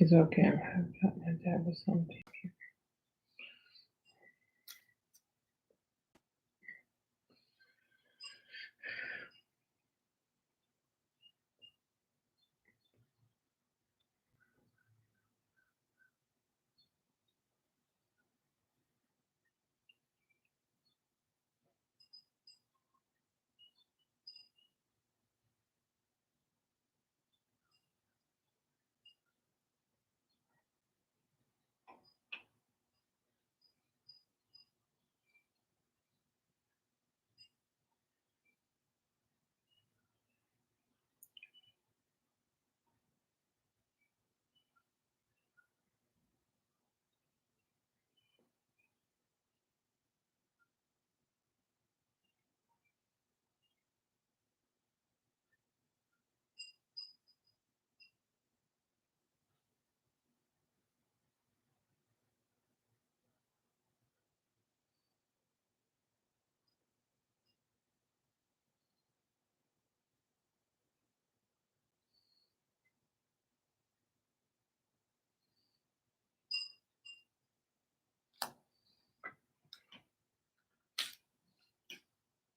It's okay. I'm having my dad with something.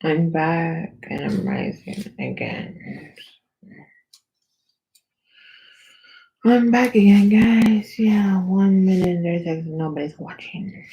I'm back and I'm rising again. I'm back again, guys. Yeah, 1 minute, 30 seconds, nobody's watching.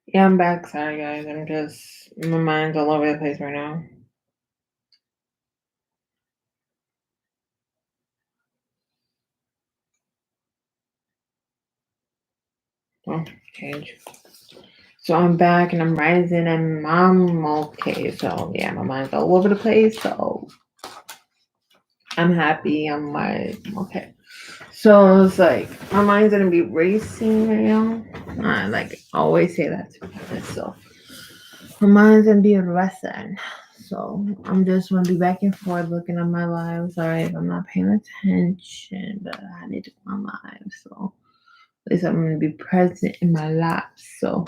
Yeah, I'm back. Sorry, guys. My mind's all over the place right now. Oh, change. So I'm back and I'm rising and I'm okay. So yeah, my mind's all over the place. So I'm happy. I'm okay. So it's like my mind's gonna be racing right now. I like always say that to myself. My mind's gonna be racing. So I'm just gonna be back and forth looking at my life. Sorry if I'm not paying attention, but I need to my life. So at least I'm gonna be present in my life. So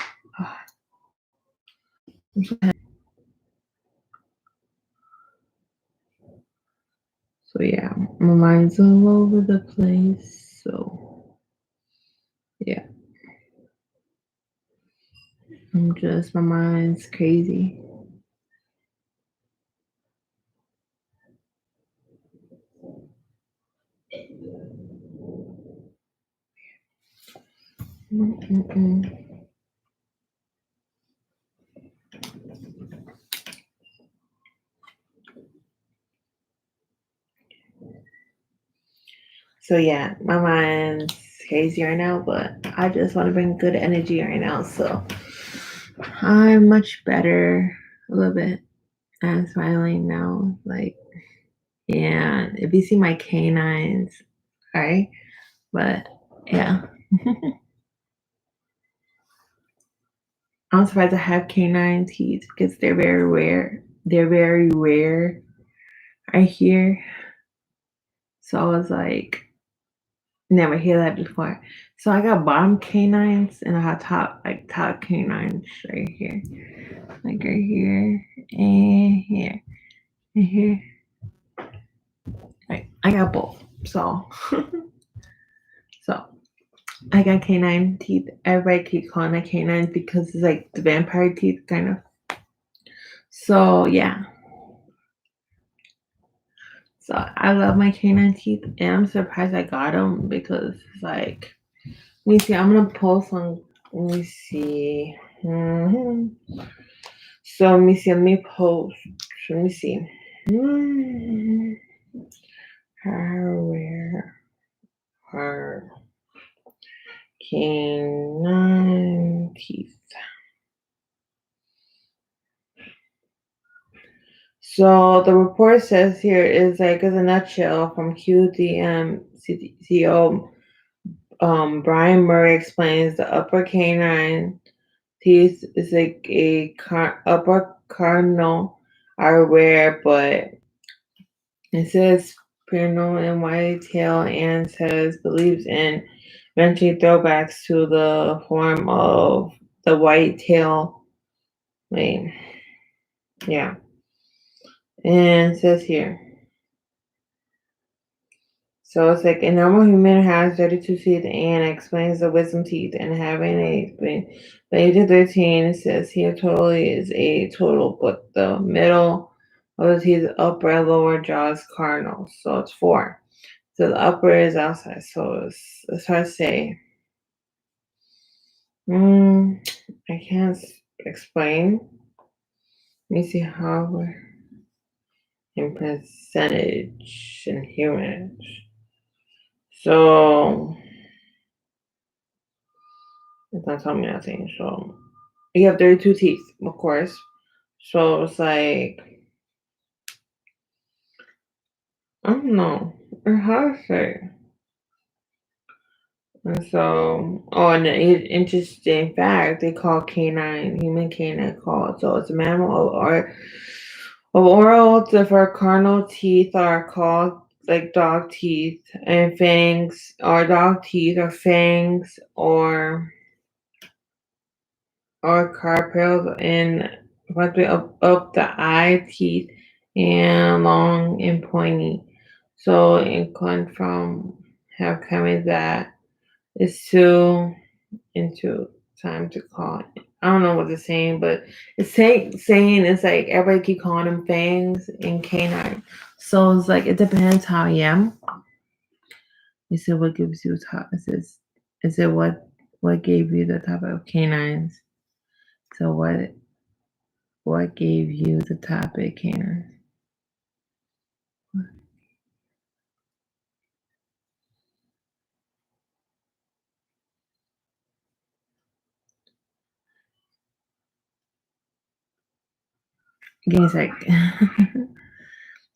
so yeah, my mind's all over the place. So yeah, my mind's crazy. Mm-mm-mm. So yeah, my mind's crazy right now, but I just want to bring good energy right now. So I'm much better, a little bit. I'm smiling now. Like, yeah, if you see my canines, right? But yeah, I'm surprised I have canine teeth because they're very rare. They're very rare right here. So I was like, never hear that before. So I got bottom canines and I have top canines right here. Like right here and here and here. I got both. So so I got canine teeth. Everybody keep calling it canine because it's like the vampire teeth kind of. So yeah. So I love my canine teeth, and I'm surprised I got them because it's like, let me see. I'm gonna post on. Let me see. So let me see. Let me post. Let me see. Where are canine teeth? So the report says here is like as a nutshell from QDM CEO Brian Murray explains the upper canine teeth is like upper cardinal are rare, but it says Pernod and Whitetail and says believes in mentioning throwbacks to the form of the whitetail. Wait, yeah, and it says here. So it's like a normal human has 32 teeth and explains the wisdom teeth and having a by age of 13 it says here totally is a total, but the middle of the teeth, upper and lower jaws cardinal. So it's 4. So the upper is outside. So it's hard to say. I can't explain. Let me see how we're in percentage in humans. So it's not telling me nothing. So you have 32 teeth, of course. So it's like, I don't know. Or how to say. And so, and an interesting fact, they call human canine called. So it's a mammal of oral for carnal teeth are called like dog teeth and fangs, or dog teeth or fangs or carpels and up the eye teeth and long and pointy. So it comes from have coming that is too into time to call. I don't know what it's saying, but it's saying it's like everybody keep calling them fangs and canine. So it's like it depends how I am. You said what gives you top? It said what gave you the type of canines? So what gave you the topic, canines? Give me a sec.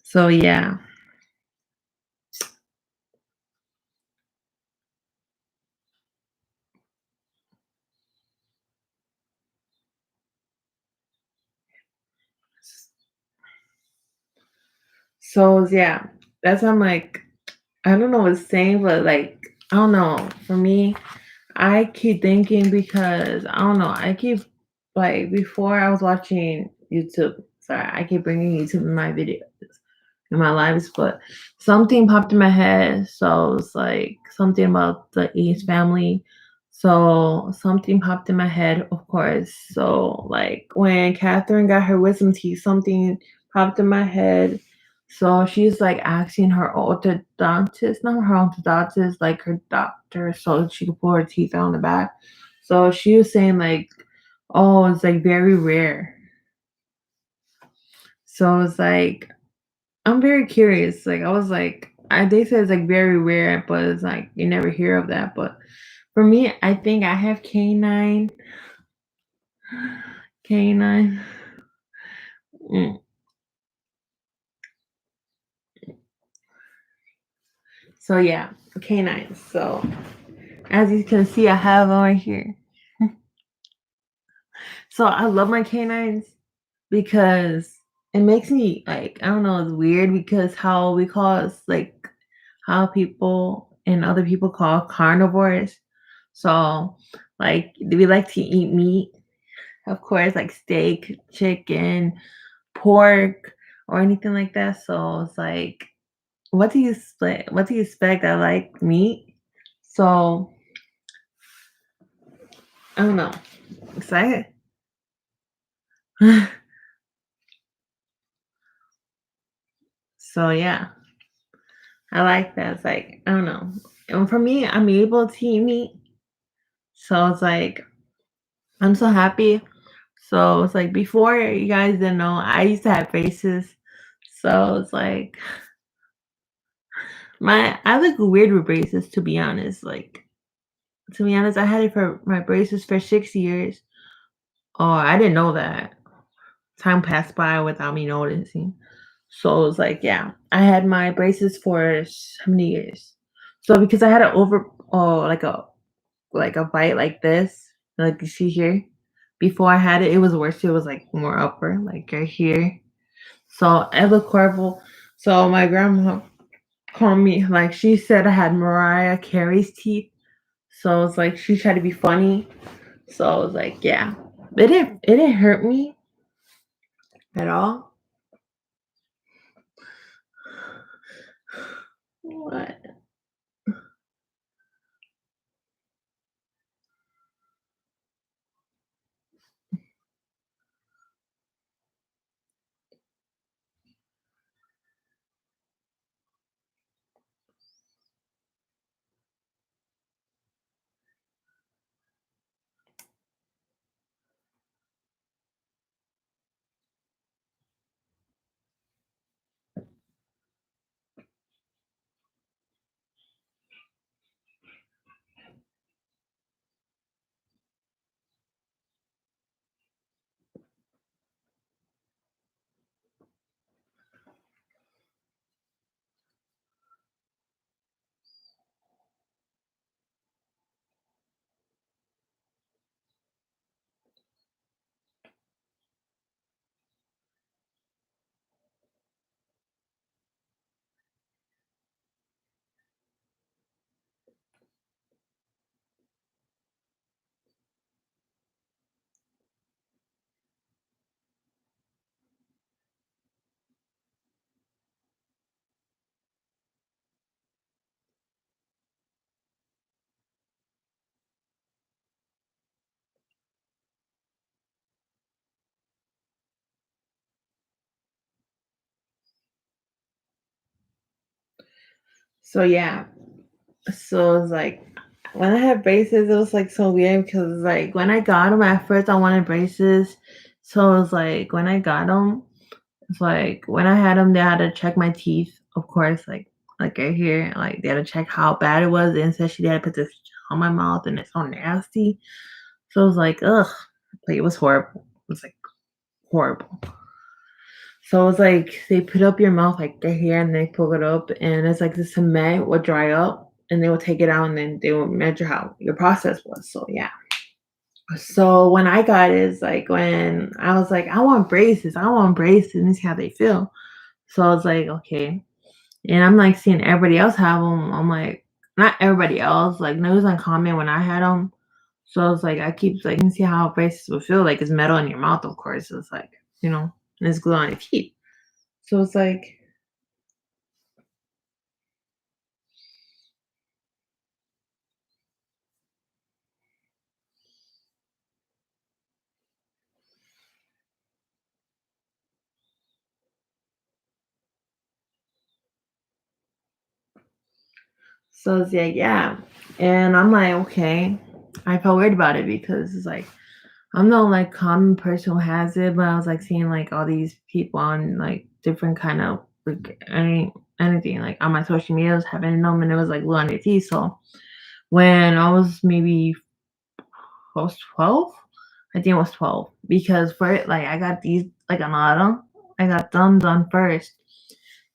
So yeah. So yeah, that's why I'm like, I don't know what it's saying, but like I don't know. For me, I keep thinking because I don't know. I keep like before I was watching YouTube. Sorry, I keep bringing YouTube in my videos, in my lives, but something popped in my head. So it's like something about the East family. So something popped in my head, of course. So like when Catherine got her wisdom teeth, something popped in my head. So she's like asking her orthodontist, not her orthodontist, like her doctor, so she could pull her teeth out on the back. So she was saying like, oh, it's like very rare. So it's like I'm very curious. Like I was like, they said it's like very rare, but it's like you never hear of that. But for me, I think I have canine. Canine. Mm. So yeah, canines. So as you can see, I have them right here. So I love my canines because it makes me like I don't know, it's weird because how we call it like how people and other people call carnivores. So like we like to eat meat, of course, like steak, chicken, pork, or anything like that. So it's like What do you expect? I like meat. So I don't know. Excited. So yeah, I like that. It's like, I don't know. And for me, I'm able to eat meat. So it's like I'm so happy. So it's like before you guys didn't know, I used to have braces. So it's like I look weird with braces to be honest. Like to be honest, I had it for my braces for 6 years. Oh, I didn't know that. Time passed by without me noticing. So it was like, yeah, I had my braces for how many years? So because I had an like a bite like this, like you see here. Before I had it, it was worse. It was like more upper, like right here. So it looked horrible. So my grandma called me, like she said I had Mariah Carey's teeth. So it's like she tried to be funny. So I was like, yeah. It didn't hurt me at all. What? So yeah. So it's like when I had braces, it was like so weird because like when I got them at first, I wanted braces. So it was like when I got them, it's like when I had them, they had to check my teeth, of course, like right here, like they had to check how bad it was, and especially they had to put this on my mouth, and it's so nasty. So it was like, ugh, like it was horrible. It was like horrible. So it's like they put up your mouth like right here, and they pull it up, and it's like the cement will dry up, and they will take it out, and then they will measure how your process was. So yeah. So when I got it, it's like when I was like, I want braces, and see how they feel. So I was like, okay. And I'm like seeing everybody else have them. I'm like, not everybody else. Like, no, it was uncommon when I had them. So I was like, I keep like, and see how braces would feel. Like, it's metal in your mouth, of course. So it's like, and it's glue on your teeth. So it's like, so it's like, yeah. And I'm like, okay. I felt weird about it because it's like, I'm not like common person who has it, but I was like seeing like all these people on like different kind of like anything like on my social medias having them, and it was like blue on their teeth. So when I was maybe I was 12, I think it was 12 because for it like I got these like an autumn, I got them done first.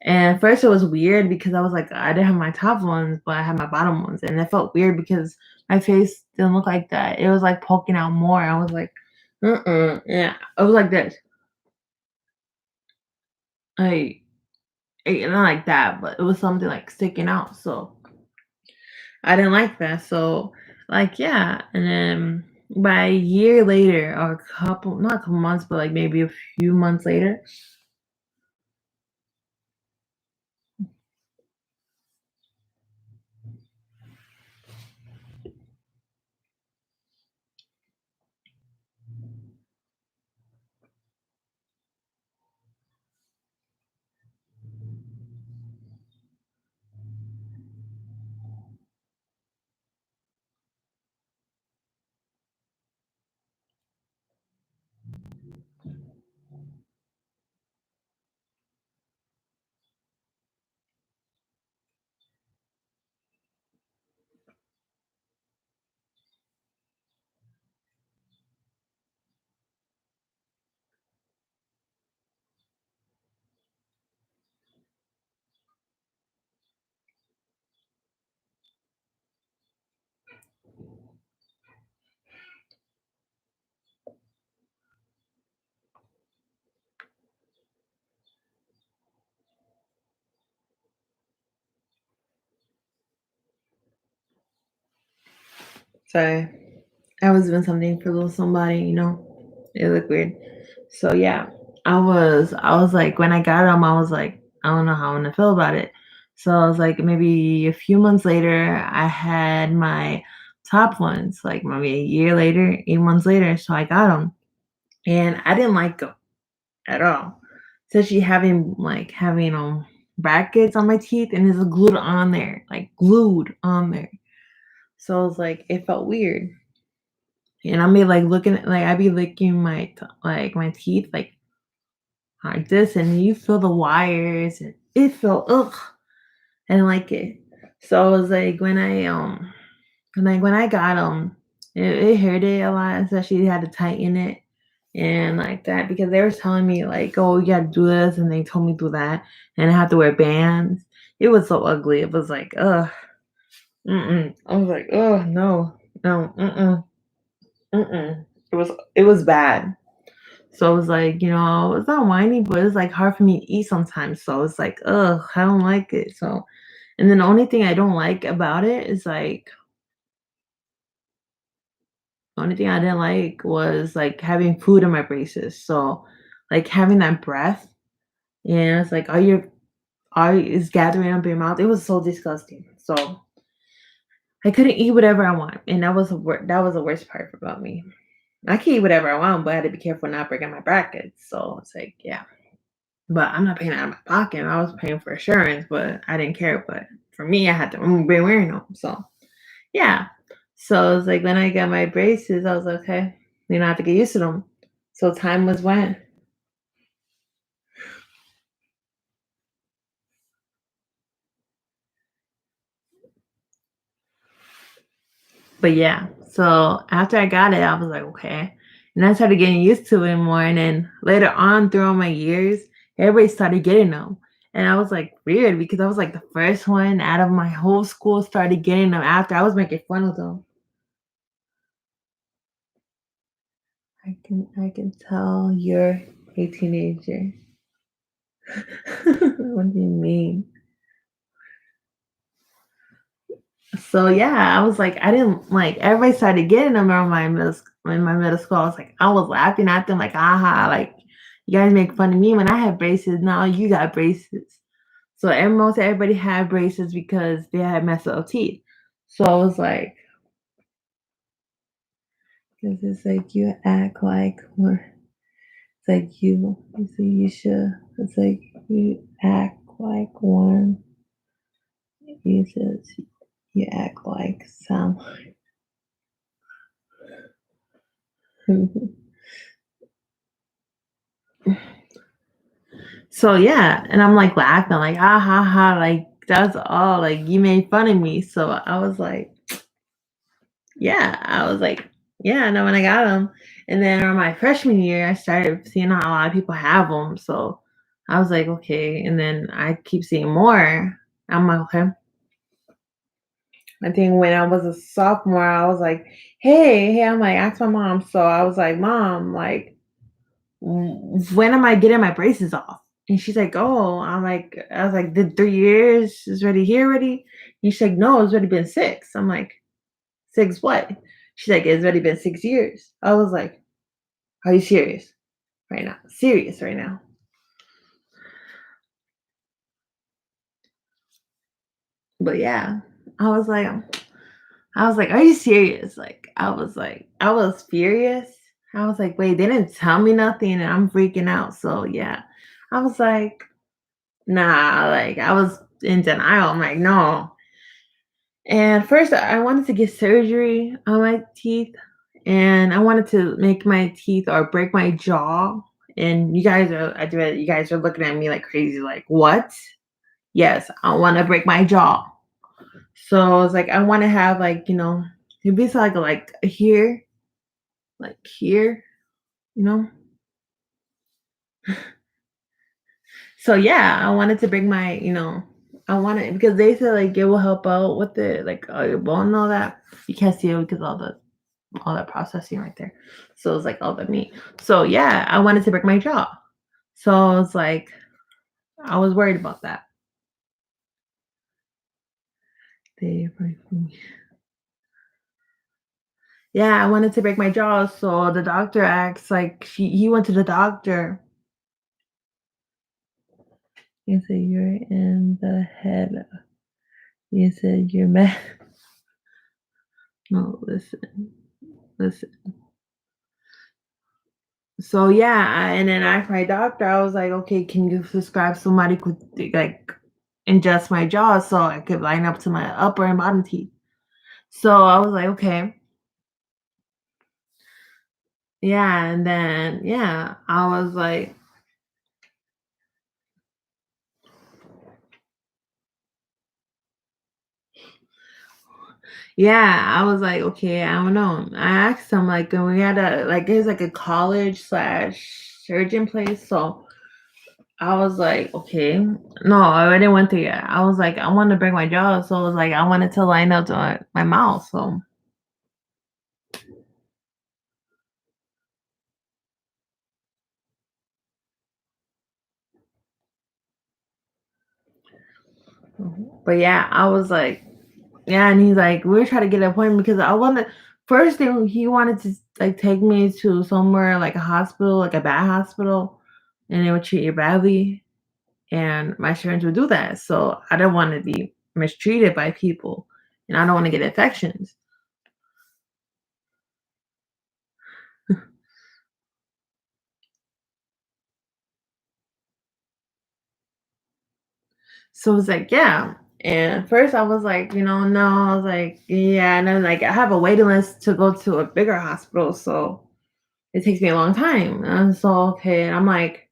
And at first it was weird because I was like I didn't have my top ones, but I had my bottom ones, and it felt weird because my face didn't look like that. It was like poking out more. I was like, yeah. It was like this, like not like that, but it was something like sticking out. So I didn't like that. So like yeah, and then by a year later, or a couple, not a couple months, but like maybe a few months later, Sorry. I was doing something for little somebody, It looked weird. So yeah, I was like when I got them, I was like, I don't know how I'm gonna feel about it. So I was like, maybe a few months later, I had my top ones, like maybe a year later, 8 months later. So I got them, and I didn't like them at all. Especially having brackets on my teeth, and it's glued on there, like glued on there. So I was like, it felt weird. And I be like looking at like I be licking my teeth like this, and you feel the wires, and it felt ugh. I didn't like it. So I was like when I got them, it hurted a lot, especially you had to tighten it and like that because they were telling me like, oh, you gotta do this, and they told me to do that, and I have to wear bands. It was so ugly. It was like, ugh, mm-mm. I was like, oh no, no, mm-mm, mm-mm. It was bad. So it was like, it's not whiny, but it's like hard for me to eat sometimes. So it's like, ugh, I don't like it. So, and then the only thing I don't like about it is like, the only thing I didn't like was like having food in my braces. So, like having that breath, and it's like, all is gathering up in your mouth. It was so disgusting. So I couldn't eat whatever I want, and that was the worst part about me. I can eat whatever I want, but I had to be careful not breaking my brackets. So it's like, yeah. But I'm not paying out of my pocket. I was paying for insurance, but I didn't care. But for me, I had to be wearing them. So yeah. So it's like when I got my braces, I was like, okay, I have to get used to them. So time was went. But yeah. So after I got it, I was like, okay. And I started getting used to it more. And then later on throughout my years, everybody started getting them. And I was like weird because I was like the first one out of my whole school started getting them after I was making fun of them. I can tell you're a teenager. What do you mean? So yeah, I was like, I didn't like everybody started getting them around in my middle school. I was laughing at them like, aha, like you guys make fun of me when I had braces. Now you got braces. So almost everybody had braces because they had messed up teeth. So I was like, because it's like you act like it's like you say you should. It's like you act like one. You just you act like some. So yeah, and I'm like laughing, like ha ha ha, like that's all. Like you made fun of me. So I was like, yeah, I was like, yeah. And then when I got them, and then on my freshman year, I started seeing how a lot of people have them. So I was like, okay. And then I keep seeing more. I'm like, okay. I think when I was a sophomore, I was like, hey, I'm like, ask my mom. So I was like, mom, like, when am I getting my braces off? And she's like, oh, I was like, did 3 years is already here already? And she's like, no, it's already been 6. I'm like, 6 what? She's like, it's already been 6 years. I was like, are you serious right now? Serious right now. But yeah, I was like, are you serious? Like, I was furious. I was like, wait, they didn't tell me nothing and I'm freaking out. So yeah, I was like, nah, like I was in denial. I'm like, no. And first I wanted to get surgery on my teeth. and I wanted to make my teeth or break my jaw. And you guys are looking at me like crazy, like, what? Yes, I want to break my jaw. So it's like, I want to have like, it'd be like here, like here, you know? So yeah, I wanted to bring my, I want it because they said like it will help out with it, like your bone and all that. You can't see it because all that processing right there. So it's like all the meat. So yeah, I wanted to break my jaw. So it's like I was worried about that. Yeah, I wanted to break my jaw. So the doctor asked, like he went to the doctor. He said, "You're in the head." He said, "You're mad." No, listen. So yeah, and then I asked my doctor, I was like, okay, can you prescribe somebody could like adjust my jaw so I could line up to my upper and bottom teeth? So I was like, okay. Yeah, and then yeah, I was like, yeah, I was like, okay, I don't know. I asked him like, and we had a like it's like a college slash surgeon place, so I was like, okay. No, I already went there yet. I was like, I want to break my jaw, so it was like I wanted to line up to my mouth, so. But yeah, I was like, yeah, and he's like, we're trying to get an appointment because I wanted first thing he wanted to like take me to somewhere like a hospital, like a bad hospital, and they would treat you badly, and my insurance would do that. So I don't want to be mistreated by people, and I don't want to get infections. So it's like, yeah. And first I was like, no, I was like, yeah, and then like I have a waiting list to go to a bigger hospital, so it takes me a long time. And so okay, and I'm like,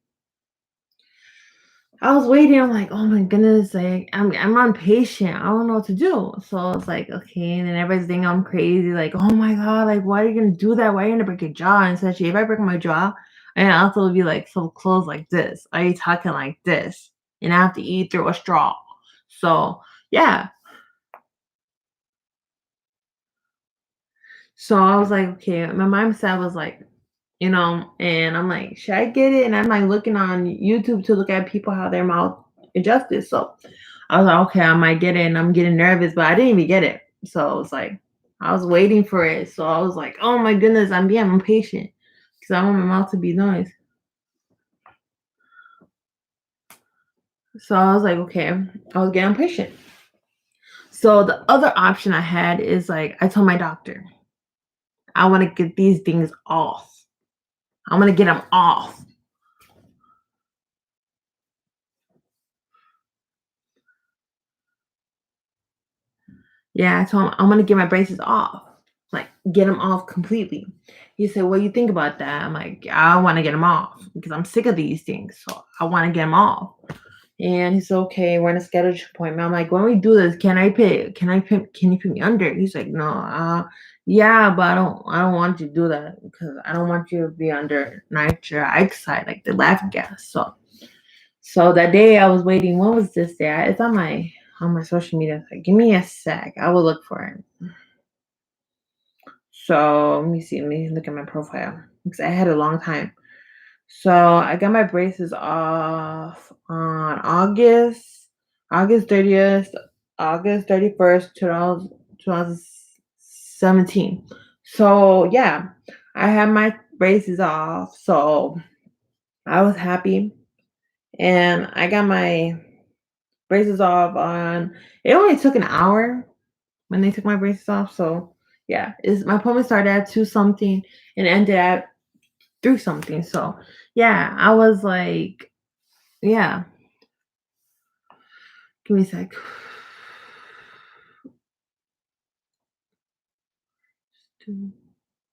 I was waiting. I'm like, oh my goodness, like I'm impatient. I don't know what to do. So it's like, okay, and then everybody's thinking I'm crazy. Like, oh my god, like why are you gonna do that? Why are you gonna break your jaw? And especially if I break my jaw, and I also be like so close like this. Are you talking like this? And I have to eat through a straw. So yeah. So I was like, okay. My mindset was like, and I'm like, should I get it? And I'm like looking on YouTube to look at people how their mouth adjusted. So I was like, okay, I might get it, and I'm getting nervous, but I didn't even get it. So it's like I was waiting for it. So I was like, oh my goodness, I'm being impatient because I want my mouth to be nice. So I was like, okay, I was getting impatient. So the other option I had is like I told my doctor, I want to get these things off. I want to get them off. Yeah, I told him I'm gonna get my braces off, like get them off completely. He said, "What do you think about that?" I'm like, "I want to get them off because I'm sick of these things, so I want to get them off." And he said, "Okay, we're gonna schedule an appointment." I'm like, "When we do this, can I pay? Can I pay? Can you put me under?" He's like, "No, yeah, but I don't want you to do that because I don't want you to be under nitric oxide, like the laughing gas." So that day I was waiting. What was this day? It's on my social media. Like, give me a sec. I will look for it. So let me see. Let me look at my profile because I had a long time. So I got my braces off on August 30th, August 31st, 2017. So yeah, I had my braces off. So I was happy, and I got my braces off on. It only took an hour when they took my braces off. So yeah, is my appointment started at 2 something and ended at 3 something. So yeah, I was like, yeah, give me a sec.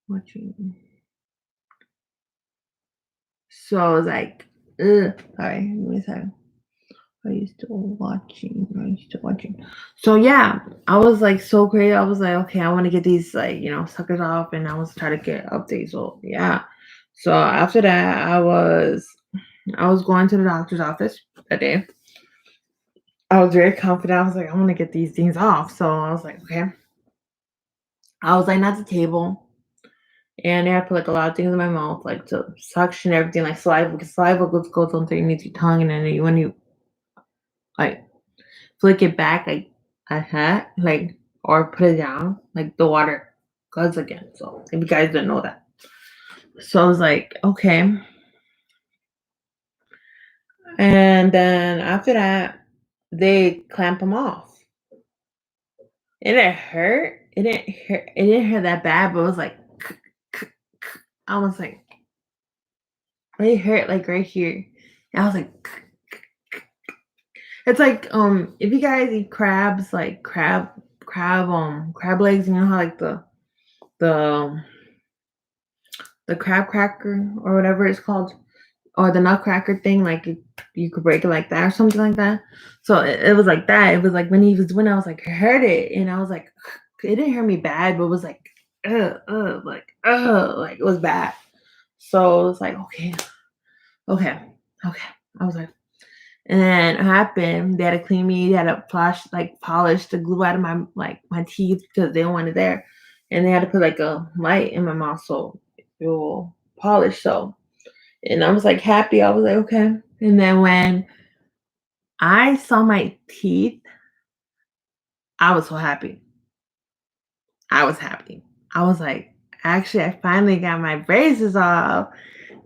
watching. So I was like, ugh. Sorry, give me a second. Are you still watching? Are you still watching? So yeah, I was like so crazy. I was like, okay, I want to get these like suckers off, and I was trying to get updates. So yeah. So after that, I was going to the doctor's office that day. I was very confident. I was like, I want to get these things off. So I was like, okay. I was like at the table, and they had put like a lot of things in my mouth, like to suction everything, like saliva, because saliva goes underneath your tongue, and then when you like flick it back like a hat, like or put it down, like the water goes again. So if you guys didn't know that. So I was like, okay. And then after that, they clamp them off. It didn't hurt. It didn't hurt. It didn't hurt that bad, but it was like I was like, it hurt like right here. And I was like, it's like if you guys eat crabs, like crab legs, you know how like the the crab cracker or whatever it's called, or the nutcracker thing, like you could break it like that or something like that. So it was like that. It was like when I was like heard it, and I was like, it didn't hurt me bad, but it was like, like it was bad. So it was like, okay. I was like, and then it happened. They had to clean me. They had to polish the glue out of my teeth because they don't want it there, and they had to put like a light in my mouth so it will polish. So, and I was like happy. I was like okay. And then when I saw my teeth, I was so happy. I was happy. I was like, actually, I finally got my braces off.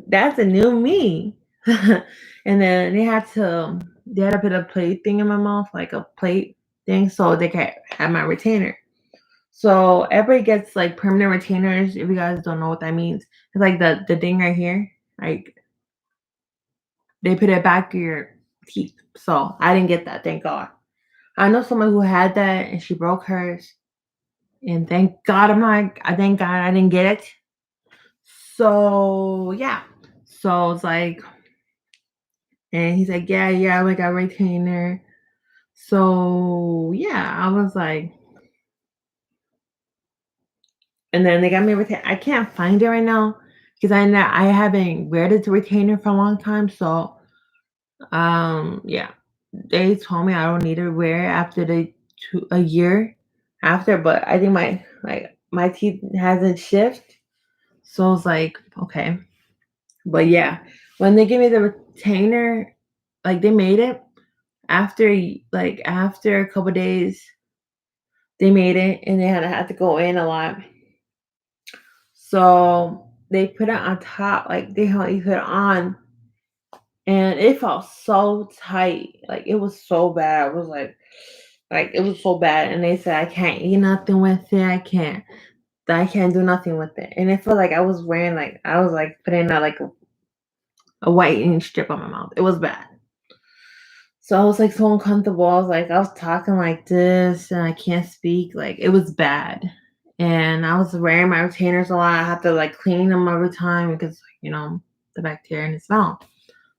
That's a new me. And then they had to put a plate thing in my mouth, like a plate thing, so they can have my retainer. So everybody gets like permanent retainers. If you guys don't know what that means, it's like the thing right here. Like they put it back in your teeth. So I didn't get that, thank God. I know someone who had that and she broke hers. And I thank God I didn't get it. So yeah. So it's like, and he's like, yeah, like a retainer. So yeah, I was like, and then they got me a retainer. I can't find it right now because I haven't wear this retainer for a long time. So yeah, they told me I don't need to wear it after a year after, but I think my teeth hasn't shifted. So it's like, okay. But yeah, when they give me the retainer, like they made it after a couple days, they made it and they had to go in a lot. So they put it on top, like they helped you put it on, and it felt so tight. Like it was so bad. It was like it was so bad. And they said I can't eat nothing with it. I can't do nothing with it. And it felt like I was like putting a whitening strip on my mouth. It was bad. So I was like so uncomfortable. I was talking like this and I can't speak. Like it was bad. And I was wearing my retainers a lot. I had to like clean them every time because, the bacteria in the smell.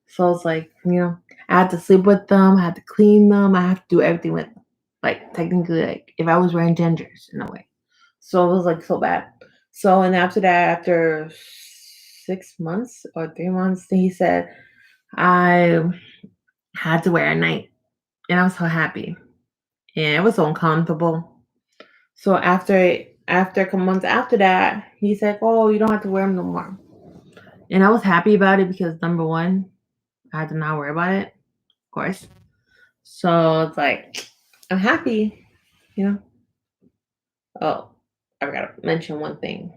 So it's like, I had to sleep with them. I had to clean them. I had to do everything with them. Like technically, like if I was wearing gingers in a way. So it was like so bad. So, and after that, after 6 months or 3 months, he said I had to wear a night. And I was so happy. And it was so uncomfortable. So after a couple months after that, he said, "Oh, you don't have to wear them no more." And I was happy about it because number one, I had to not worry about it, of course. So it's like I'm happy, you know. Oh, I forgot to mention one thing.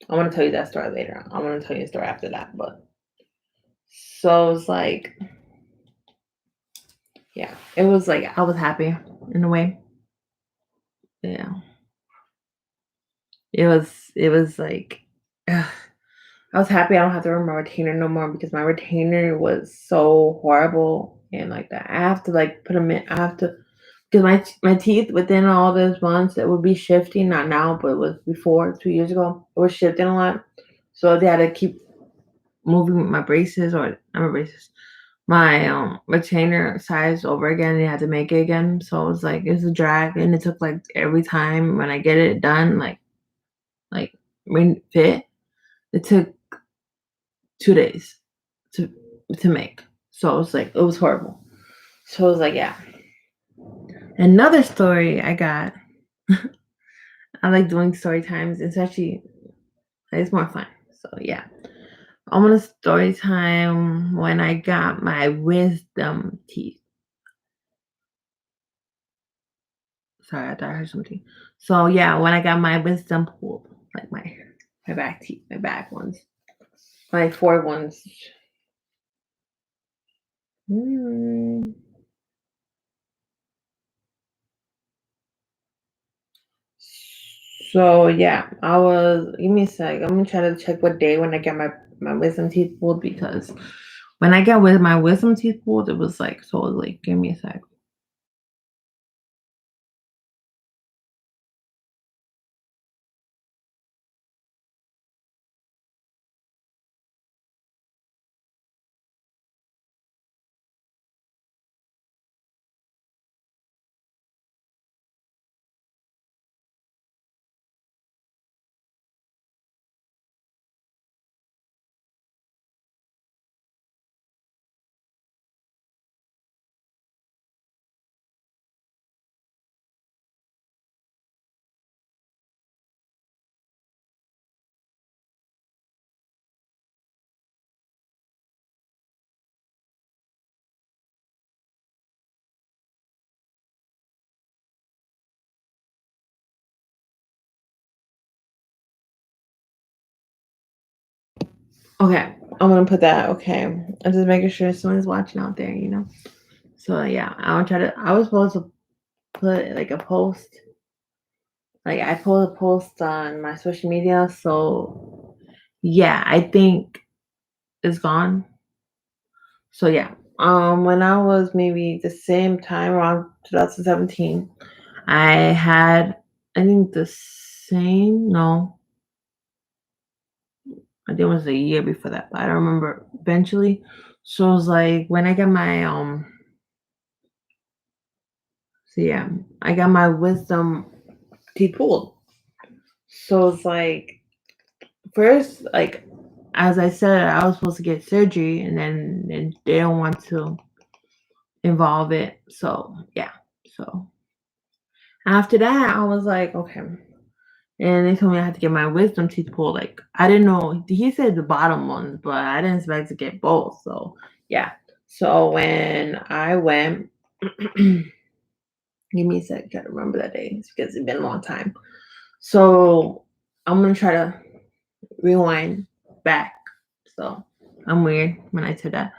I want to tell you that story later. I want to tell you a story after that, but so it's like, yeah, it was like I was happy in a way. Yeah, it was like. Ugh, I was happy I don't have to wear my retainer no more because my retainer was so horrible and like that. I have to like put them in. I have to because my teeth within all those months it would be shifting, not now, but it was before 2 years ago. It was shifting a lot, so they had to keep moving my braces or not my braces, my retainer size over again. They had to make it again, so it was like it's a drag, and it took like every time when I get it done, like fit, it took 2 days to make. So it was like it was horrible. So it was like yeah. Another story I got. I like doing story times. It's actually it's more fun. So yeah. I'm on a story time when I got my wisdom teeth. Sorry, I thought I heard something. So yeah, when I got my wisdom pulled, like my back teeth, my back ones, my forward ones. Mm. So yeah, I was. Give me a sec. I'm gonna try to check what day when I get my wisdom teeth pulled because when I got with my wisdom teeth pulled, it was like so late. Give me a sec. Okay, I'm gonna put that. Okay, I'm just making sure someone's watching out there. So yeah, I'll try to. I was supposed to put like a post. Like I put a post on my social media. So yeah, I think it's gone. So yeah. When I was maybe the same time around 2017, I had I think the same no, I think it was a year before that, but I don't remember eventually. So it was like when I got my so yeah, I got my wisdom teeth pulled. So it's like first, like as I said, I was supposed to get surgery, and then they don't want to involve it. So yeah, so after that, I was like, okay. And they told me I had to get my wisdom teeth pulled. Like I didn't know. He said the bottom ones, but I didn't expect to get both. So yeah. So when I went, give me a sec. Try to remember that day because it's been a long time. So I'm gonna try to rewind back. So I'm weird when I said that.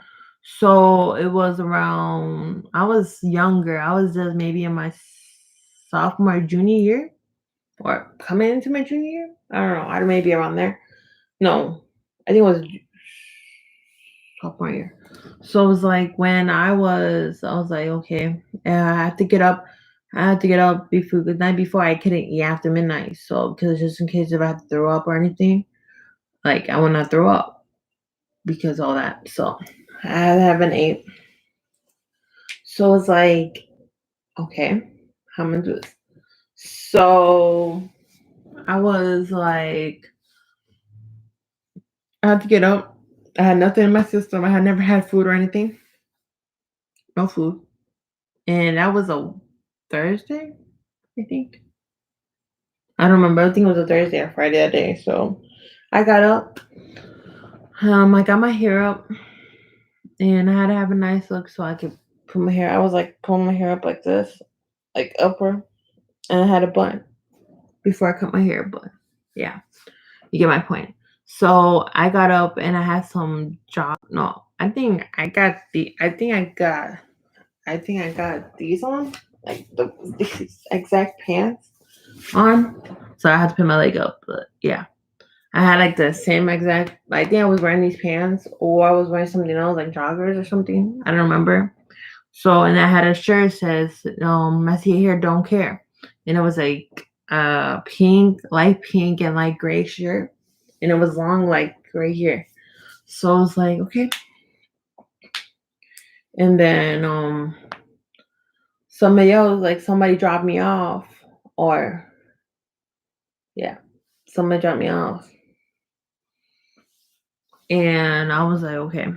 So it was around. I was younger. I was just maybe in my sophomore, junior year, or coming into my junior year. I don't know. I maybe around there. No, I think it was sophomore year. So it was like when I was like, okay, I have to get up. I had to get up before the night before. I couldn't eat after midnight. So because just in case if I had to throw up or anything, like I would not throw up because all that. So I haven't ate. So it's like, okay, how am I gonna do this? So I was like, I had to get up. I had nothing in my system. I had never had food or anything. No food. And that was a Thursday, I think. I don't remember. I think it was a Thursday or Friday that day. So I got up. I got my hair up, and I had to have a nice look so I could put my hair. I was like pulling my hair up like this, like upward, and I had a bun before I cut my hair. But yeah, you get my point. So I got up and I had some job. No, I think I got the. I think I got these on, like these exact pants on. So I had to put my leg up, but yeah. I had like the same exact. I think I was wearing these pants, or I was wearing something else, like joggers or something. I don't remember. So, and I had a shirt that says, messy hair don't care. And it was like pink, light pink and light gray shirt. And it was long like right here. So I was like, okay. And then somebody dropped me off. Or yeah, somebody dropped me off. And I was like, okay.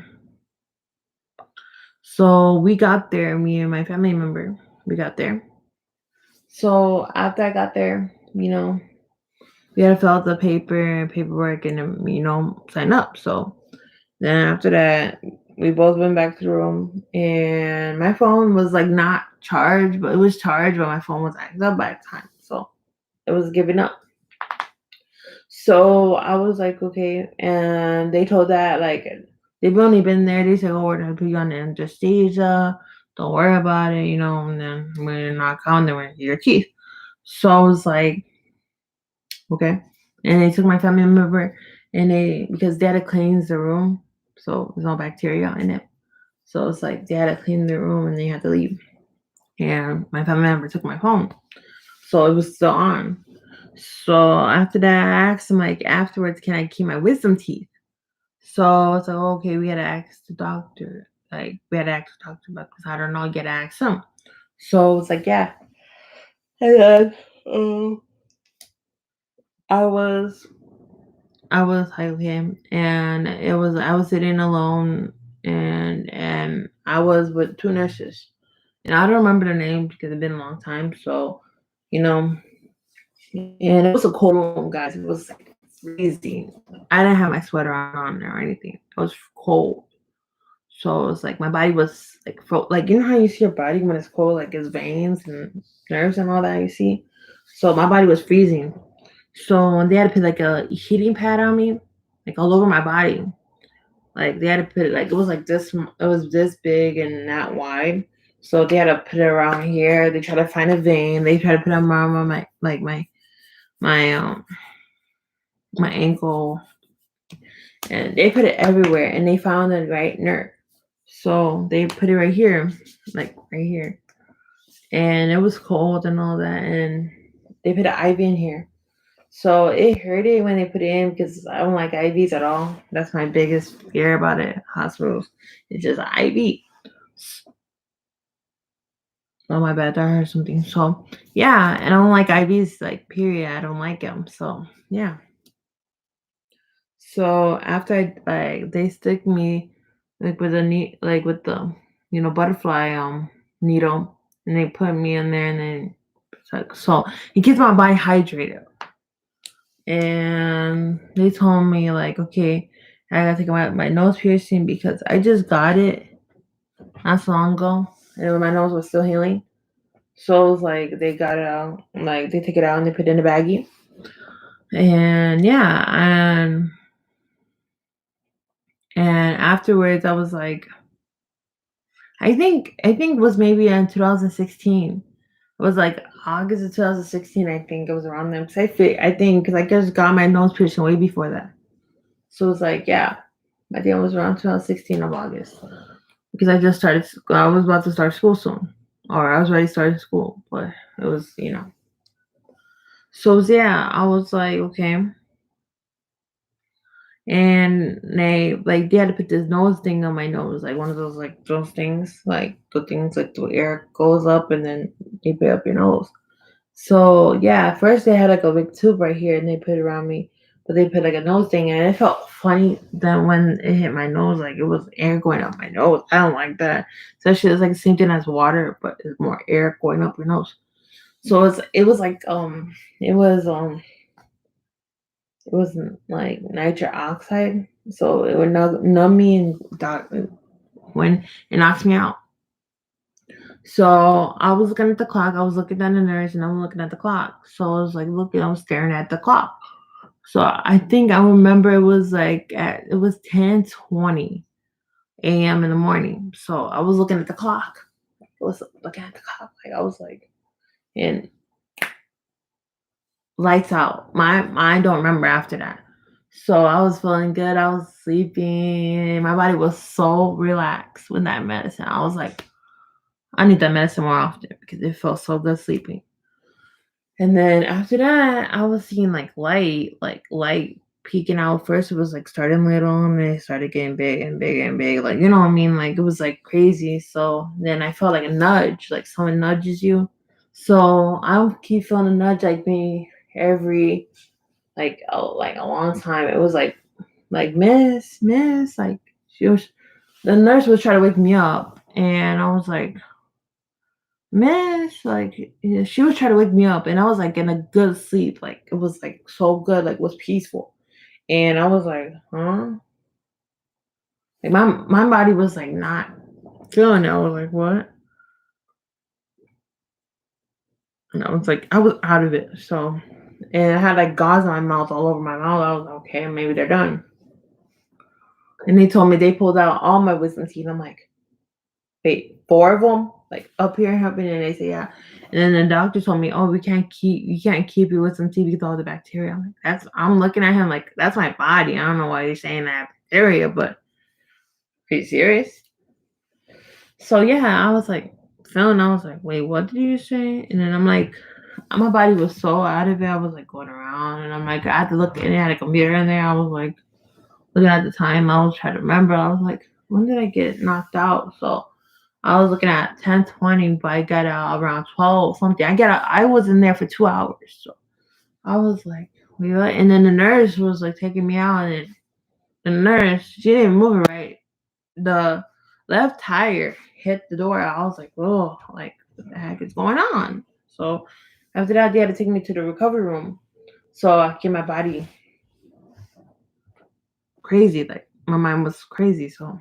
So we got there, me and my family member, we got there. So after I got there, we had to fill out the paperwork and sign up. So then after that, we both went back to the room and my phone was like not charged, but it was charged, but my phone was acting up by the time. So it was giving up. So I was like, okay. And they told that like they've only been there. They said, oh, we're gonna put you on anesthesia. Don't worry about it, and then we're not counting your teeth. So I was like, okay. And they took my family member and because they had to cleanse the room. So there's no bacteria in it. So it's like they had to clean the room and they had to leave. And my family member took my phone. So it was still on. So after that, I asked him like afterwards, can I keep my wisdom teeth? So it's like, okay, we had to ask the doctor. Like we had to ask the doctor about because I don't know, you gotta ask him. So it's like, yeah. And then I was like him, and I was sitting alone, and I was with two nurses, and I don't remember their names because it's been a long time. So, and it was a cold room, guys. It was like freezing. I didn't have my sweater on or anything. It was cold, so it was like my body was like like how you see your body when it's cold, like its veins and nerves and all that you see. So my body was freezing. So they had to put like a heating pad on me, like all over my body. Like they had to put it like it was like this. It was this big and not wide. So they had to put it around here. They tried to find a vein. They tried to put it around my my ankle, and they put it everywhere. And they found the right nerve. So they put it right here, like right here. And it was cold and all that. And they put an IV in here. So it hurted when they put it in because I don't like IVs at all. That's my biggest fear about it. Hospitals. It's just IV. Oh my bad, I heard something. So yeah, and I don't like IVs, like period. I don't like them. So yeah. So after they stick me like with with the butterfly needle, and they put me in there, and then it's like so it keeps my body hydrated. And they told me like, okay, I gotta take my nose piercing because I just got it not so long ago, and my nose was still healing. So it was like they got it out, like they take it out and they put it in a baggie. And yeah, and afterwards I was like, I think it was maybe in 2016. It was like August of 2016. I think it was around then. I think because I just got my nose piercing way before that. So it's like, yeah, I think it was around 2016 of August because I just started. I was about to start school soon, or I was already starting school, but it was. So yeah, I was like, okay, and they had to put this nose thing on my nose, like one of those like those things, like the things like the air goes up and then they put up your nose. So yeah, at first they had like a big tube right here and they put it around me, but they put like a nose thing and it felt funny that when it hit my nose, like it was air going up my nose. I don't like that. Especially it's like the same thing as water, but it's more air going up your nose. So it was like nitric oxide. So it would numb me and when it knocks me out. So I was looking at the clock. I was looking at the nurse and I'm looking at the clock. So I was like looking, I was staring at the clock. So I think I remember it was 10:20 a.m. in the morning. So I was looking at the clock. I was looking at the clock. Like I was like, and lights out. I don't remember after that. So I was feeling good. I was sleeping. My body was so relaxed with that medicine. I was like, I need that medicine more often because it felt so good sleeping. And then after that, I was seeing light peeking out. First, it was like starting little, and then it started getting big and big and big. Like, you know what I mean? Like, it was like crazy. So then I felt like a nudge, like someone nudges you. So I would keep feeling a nudge like me every like a long time. It was like miss, like she was. The nurse was trying to wake me up, and I was like, Miss, like, yeah, she was trying to wake me up, and I was like in a good sleep. Like, it was like so good, like, it was peaceful. And I was like, huh? Like, my body was like not feeling it. I was like, what? And I was like, I was out of it. So, and I had like gauze in my mouth, all over my mouth. I was like, okay, maybe they're done. And they told me they pulled out all my wisdom teeth. I'm like, wait, four of them, like up here happening, and they say yeah. And then the doctor told me, oh, you can't keep your wisdom teeth with all the bacteria. I'm like, I'm looking at him like that's my body. I don't know why you're saying that bacteria, but are you serious? So yeah, I was like feeling. I was like, wait, what did you say? And then I'm like, my body was so out of it. I was like going around, and I'm like, I had to look, and it had a computer in there. I was like looking at the time. I was trying to remember. I was like, when did I get knocked out? So I was looking at 10:20, but I got out around 12 something. I was in there for 2 hours. So I was like, wait, what? And then the nurse was like taking me out, and the nurse, she didn't move it right. The left tire hit the door. I was like, oh, like, what the heck is going on? So after that, they had to take me to the recovery room. So I get my body crazy. Like, my mind was crazy. So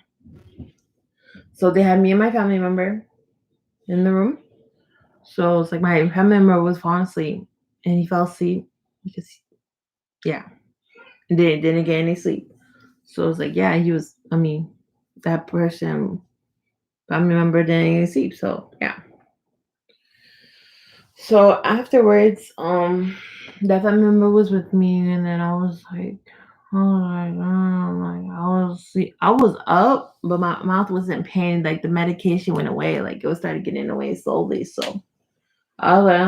they had me and my family member in the room. So it's like my family member was falling asleep, and he fell asleep because, yeah, and didn't get any sleep. So it's like, yeah, he was. I mean, that person, family member, didn't get sleep. So yeah. So afterwards, that family member was with me, and then I was like, oh my god, like I was up, but my mouth wasn't pain. Like the medication went away. Like it was started getting away slowly. So I was like,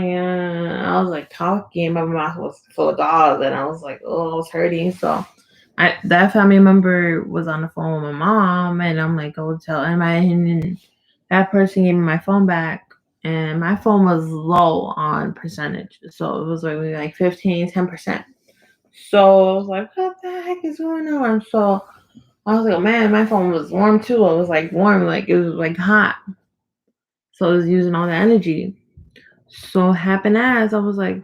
yeah. I was like talking, my mouth was full of gauze, and I was like, oh, I was hurting. So that family member was on the phone with my mom, and I'm like, go tell anybody. And then that person gave me my phone back, and my phone was low on percentage. So it was like maybe like 10%. So I was like, what the heck is going on? So I was like, man, my phone was warm too. It was like warm, like it was like hot. So it was using all the energy. So happened as I was like,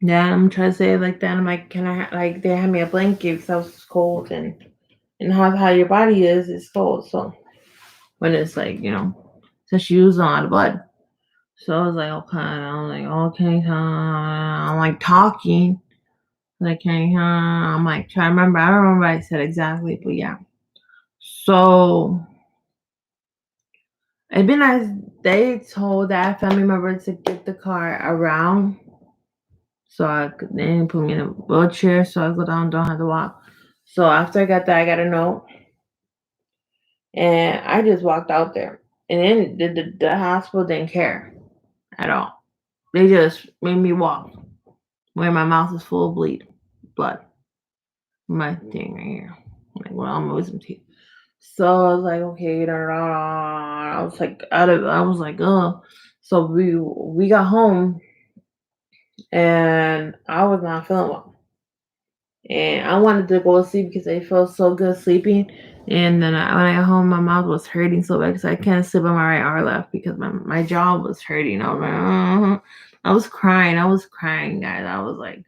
yeah, I'm trying to say it like that. I'm like, can I like they had me a blanket because I was cold, and how your body is cold. So when it's like so she was on the blood. So I was like, okay. I was like, okay, I'm like talking. Like, okay, I'm like trying to remember. I don't remember what I said exactly, but yeah. So it'd been nice. They told that family member to get the car around, so I could then put me in a wheelchair so I go down, don't have to walk. So after I got that, I got a note, and I just walked out there. And then the hospital didn't care at all. They just made me walk where my mouth is full of blood. My thing right here. Like, well, I'm losing teeth. So I was like, okay, I was like I was like, oh. So we got home, and I was not feeling well. And I wanted to go to sleep because I felt so good sleeping. And then when I got home, my mouth was hurting so bad because I can't sleep on my right or left because my jaw was hurting. I was like, I was crying. I was crying, guys. I was like,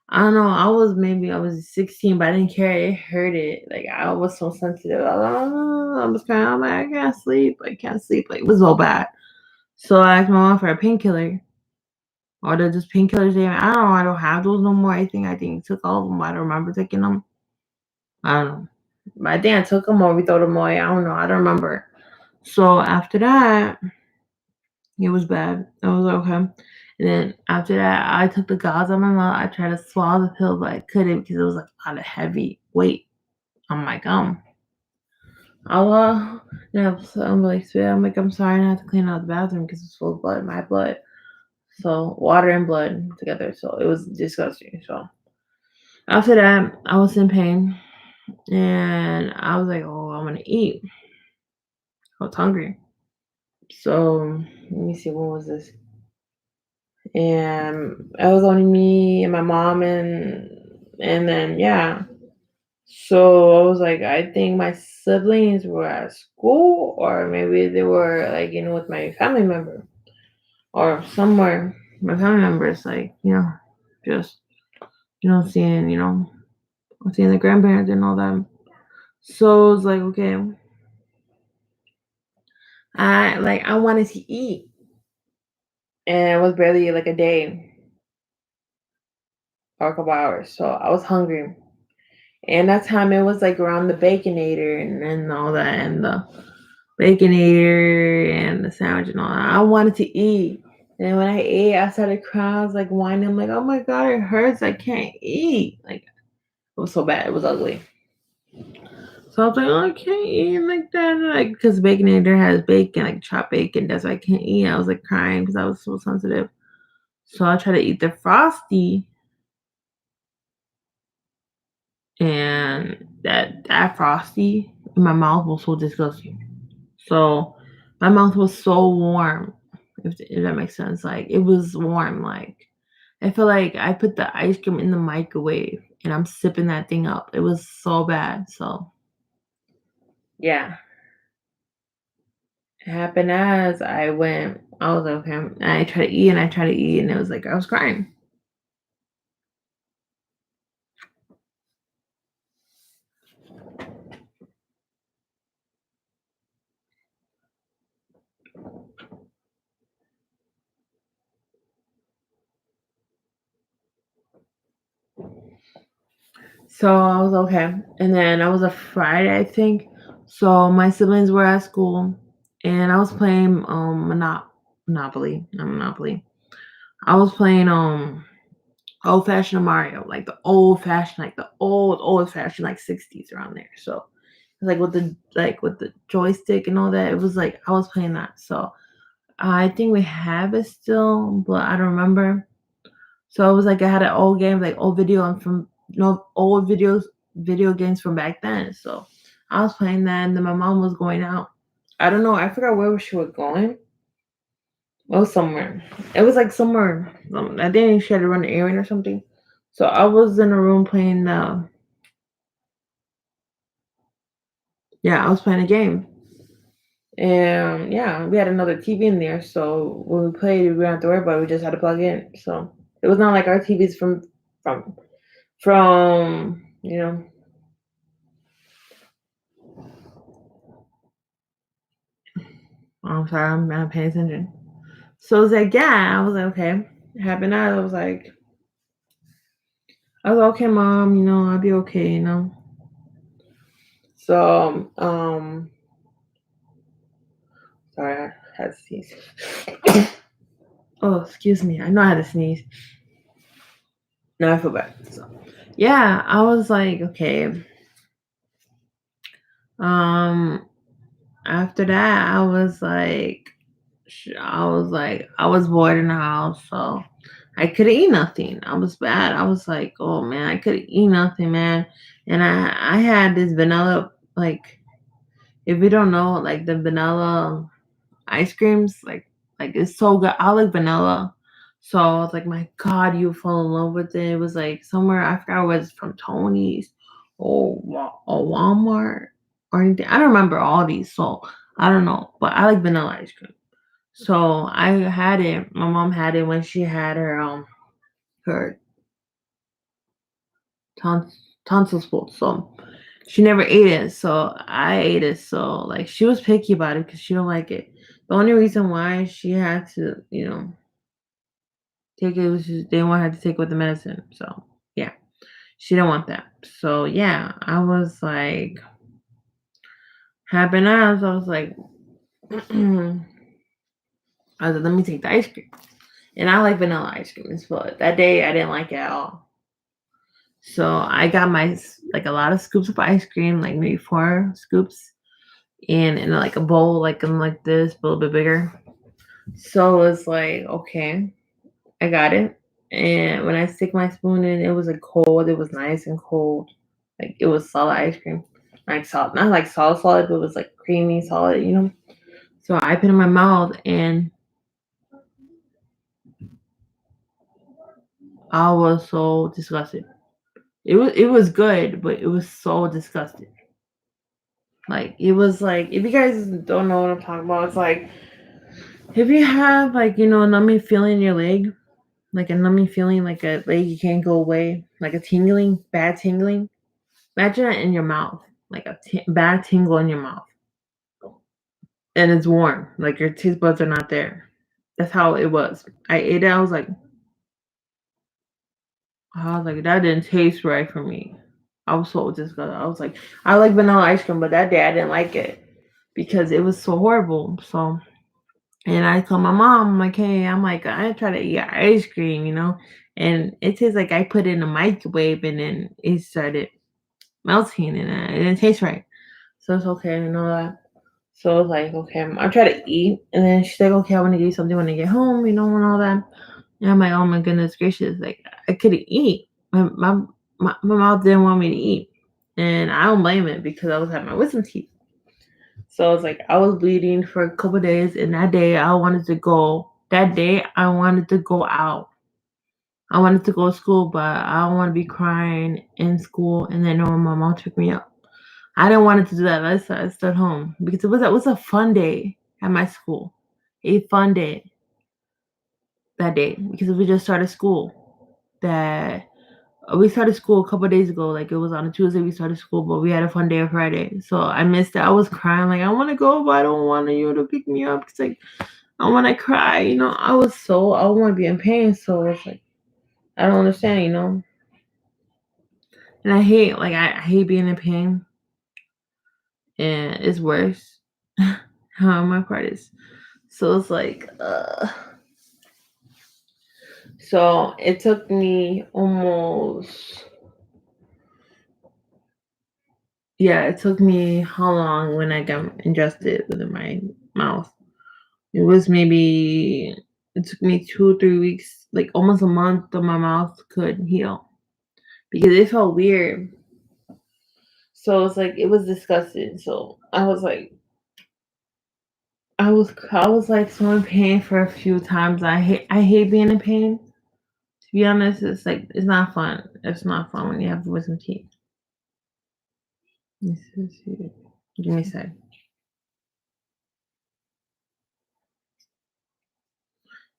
I don't know. I was 16, but I didn't care. It hurt it. Like I was so sensitive. I was crying. I'm like, I can't sleep. I can't sleep. Like it was so bad. So I asked my mom for a painkiller. Or they're just painkillers. I don't know. I don't have those no more. I think I took all of them. I don't remember taking them. I don't know. But I think I took them or we threw them away. I don't know. I don't remember. So after that, it was bad. I was like, okay. And then after that, I took the gauze on my mouth. I tried to swallow the pill, but I couldn't because it was like a lot of heavy weight on my gum. So I'm like, I'm sorry, I have to clean out the bathroom because it's full of blood, my blood. So water and blood together. So it was disgusting. So after that, I was in pain and I was like, oh, I'm gonna eat. I was hungry. So let me see, when was this? And it was only me and my mom and then yeah. So I was like, I think my siblings were at school or maybe they were like, with my family member or somewhere. My family members, like, just, seeing the grandparents and all that. So it was like, okay, I wanted to eat. And it was barely like a day or a couple hours. So I was hungry. And that time it was like around the baconator and all that and the baconator and the sandwich and all that. I wanted to eat. And when I ate, I started crying. I was like whining. I'm like, oh my God, it hurts. I can't eat. Like, it was so bad. It was ugly. So I was like, oh, I can't eat like that. Like, because Baconator has bacon, like chopped bacon. That's why I can't eat. I was like crying because I was so sensitive. So I tried to eat the Frosty. And that Frosty in my mouth was so disgusting. So my mouth was so warm, if that makes sense. Like it was warm. Like I feel like I put the ice cream in the microwave and I'm sipping that thing up. It was so bad. So yeah, it happened as I went. I was okay. And I tried to eat and I tried to eat and it was like I was crying. So I was okay. And then I was a Friday, I think. So my siblings were at school and I was playing Monopoly. Not Monopoly. I was playing old fashioned Mario, like the old fashioned, like the old fashioned, like 60s around there. So like with the joystick and all that, it was like I was playing that. So I think we have it still, but I don't remember. So it was like I had an old game, like old video and from old video games from back then. So I was playing that and then my mom was going out. I don't know, I forgot where she was going. It was somewhere. It was like somewhere. I think she had to run an errand or something. So I was in a room playing I was playing a game. And yeah, we had another TV in there. So when we played, we didn't have to worry about it. We just had to plug in. So it was not like our TVs from from you know I'm sorry, I'm not paying attention. So it was like, yeah, I was like, okay. It happened. I was like, okay, mom, I'll be okay. So, sorry, I had to sneeze. Oh, excuse me. I know I had to sneeze. No, I feel bad. So, yeah, I was like, okay. Um, After that, I was bored in the house, so I couldn't eat nothing. I was bad. I was like, oh man, I couldn't eat nothing, man. And I had this vanilla, like, if you don't know, like the vanilla ice creams, like it's so good. I like vanilla. So I was like, my God, you fall in love with it. It was like somewhere, I forgot where it's from, Tony's or Walmart or anything. I don't remember all these, so I don't know. But I like vanilla ice cream. So I had it. My mom had it when she had her tonsils pulled. So she never ate it. So I ate it. So like she was picky about it because she don't like it. The only reason why she had to, take it was just they didn't want her to take with the medicine. So yeah, she didn't want that. So yeah, I was like happen as I was like, I was like, let me take the ice cream. And I like vanilla ice cream, but that day I didn't like it at all. So I got like a lot of scoops of ice cream, like maybe 4 scoops. in like a bowl, like in like this, but a little bit bigger. So it's like, okay, I got it. And when I stick my spoon in, it was like cold. It was nice and cold. Like it was solid ice cream. Like salt, not like solid, but it was like creamy solid, you know? So I put it in my mouth and I was so disgusted. It was good, but it was so disgusting. Like it was like, if you guys don't know what I'm talking about, it's like if you have like, you know, a numbing feeling in your leg, like a numbing feeling, like a leg you can't go away, like a tingling, bad tingling. Imagine it in your mouth, like a bad tingle in your mouth, and it's warm, like your taste buds are not there. That's how it was. I ate it. I was like, that didn't taste right for me. I was so disgusted. I was like, I like vanilla ice cream, but that day I didn't like it because it was so horrible. So, and I told my mom, I'm like, hey, I'm like, I try to eat ice cream, you know, and it tastes like I put it in the microwave and then it started melting and it didn't taste right. So it's okay, you know that. So it's like, okay, I try to eat, and then she's like, okay, I want to eat something when I get home, you know, and all that. And I'm like, oh my goodness gracious, like I couldn't eat. My mouth didn't want me to eat, and I don't blame it because I was having my wisdom teeth. So it's like I was bleeding for a couple of days, and that day I wanted to go. That day I wanted to go out. I wanted to go to school, but I don't want to be crying in school, and then no, my mom took me up. I didn't want it to do that. I stayed home because it was a fun day at my school, a fun day that day because we just started school. That we started school a couple of days ago. Like it was on a Tuesday we started school, but we had a fun day on Friday. So I missed it. I was crying like I want to go, but I don't want you to pick me up. It's like I want to cry. You know, I want to be in pain. So it's like I don't understand. You know, and I hate being in pain, and it's worse. How my part is. So it's like, so it took me almost, yeah, it took me how long when I got ingested within my mouth? It was maybe, it took me 2 or 3 weeks, like almost a month that my mouth could heal because it felt weird. So it's like, it was disgusting. So I was like so in pain for a few times. I hate being in pain. To be honest, it's like, it's not fun. It's not fun when you have wisdom teeth. This is it. Give me a sec.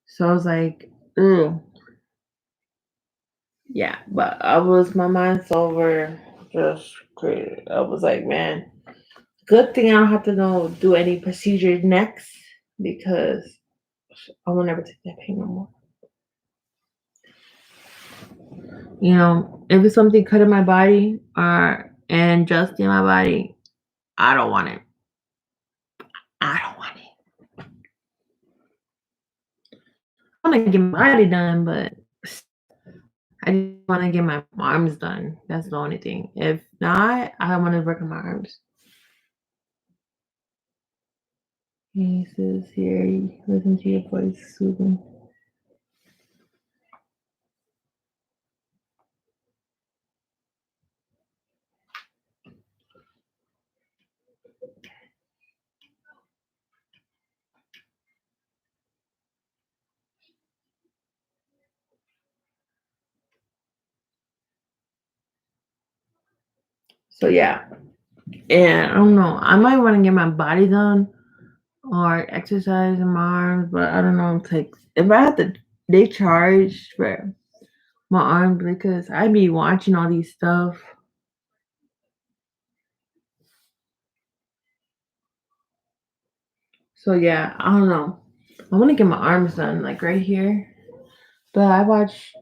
So I was like, ooh, yeah. But my mind's over just crazy. I was like, man, good thing I don't have to do any procedure next because I will never take that pain no more. You know, if it's something cut in my body or and just in my body, I don't want it. I don't want it. I want to get my body done, but I just want to get my arms done. That's the only thing. If not, I want to work on my arms. He says here, listen to your voice, soothing. So yeah, and I don't know. I might want to get my body done or exercise in my arms, but I don't know. It's like if I had to, they charge for my arms because I be watching all these stuff. So yeah, I don't know. I want to get my arms done, like right here. But I watch.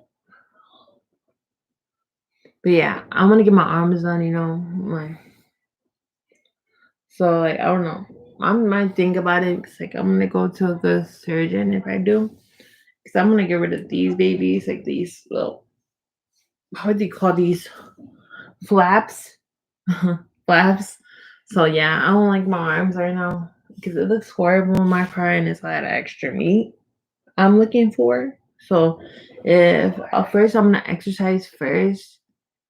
But yeah, I want to get my arms done. You know, my so like I don't know. I might think about it. It's like I'm gonna go to a good surgeon if I do. Because I'm gonna get rid of these babies, like these little, how do you call these, flaps? Flaps. So yeah, I don't like my arms right now because it looks horrible in my frying. It's a lot of extra meat I'm looking for. So if first I'm gonna exercise first,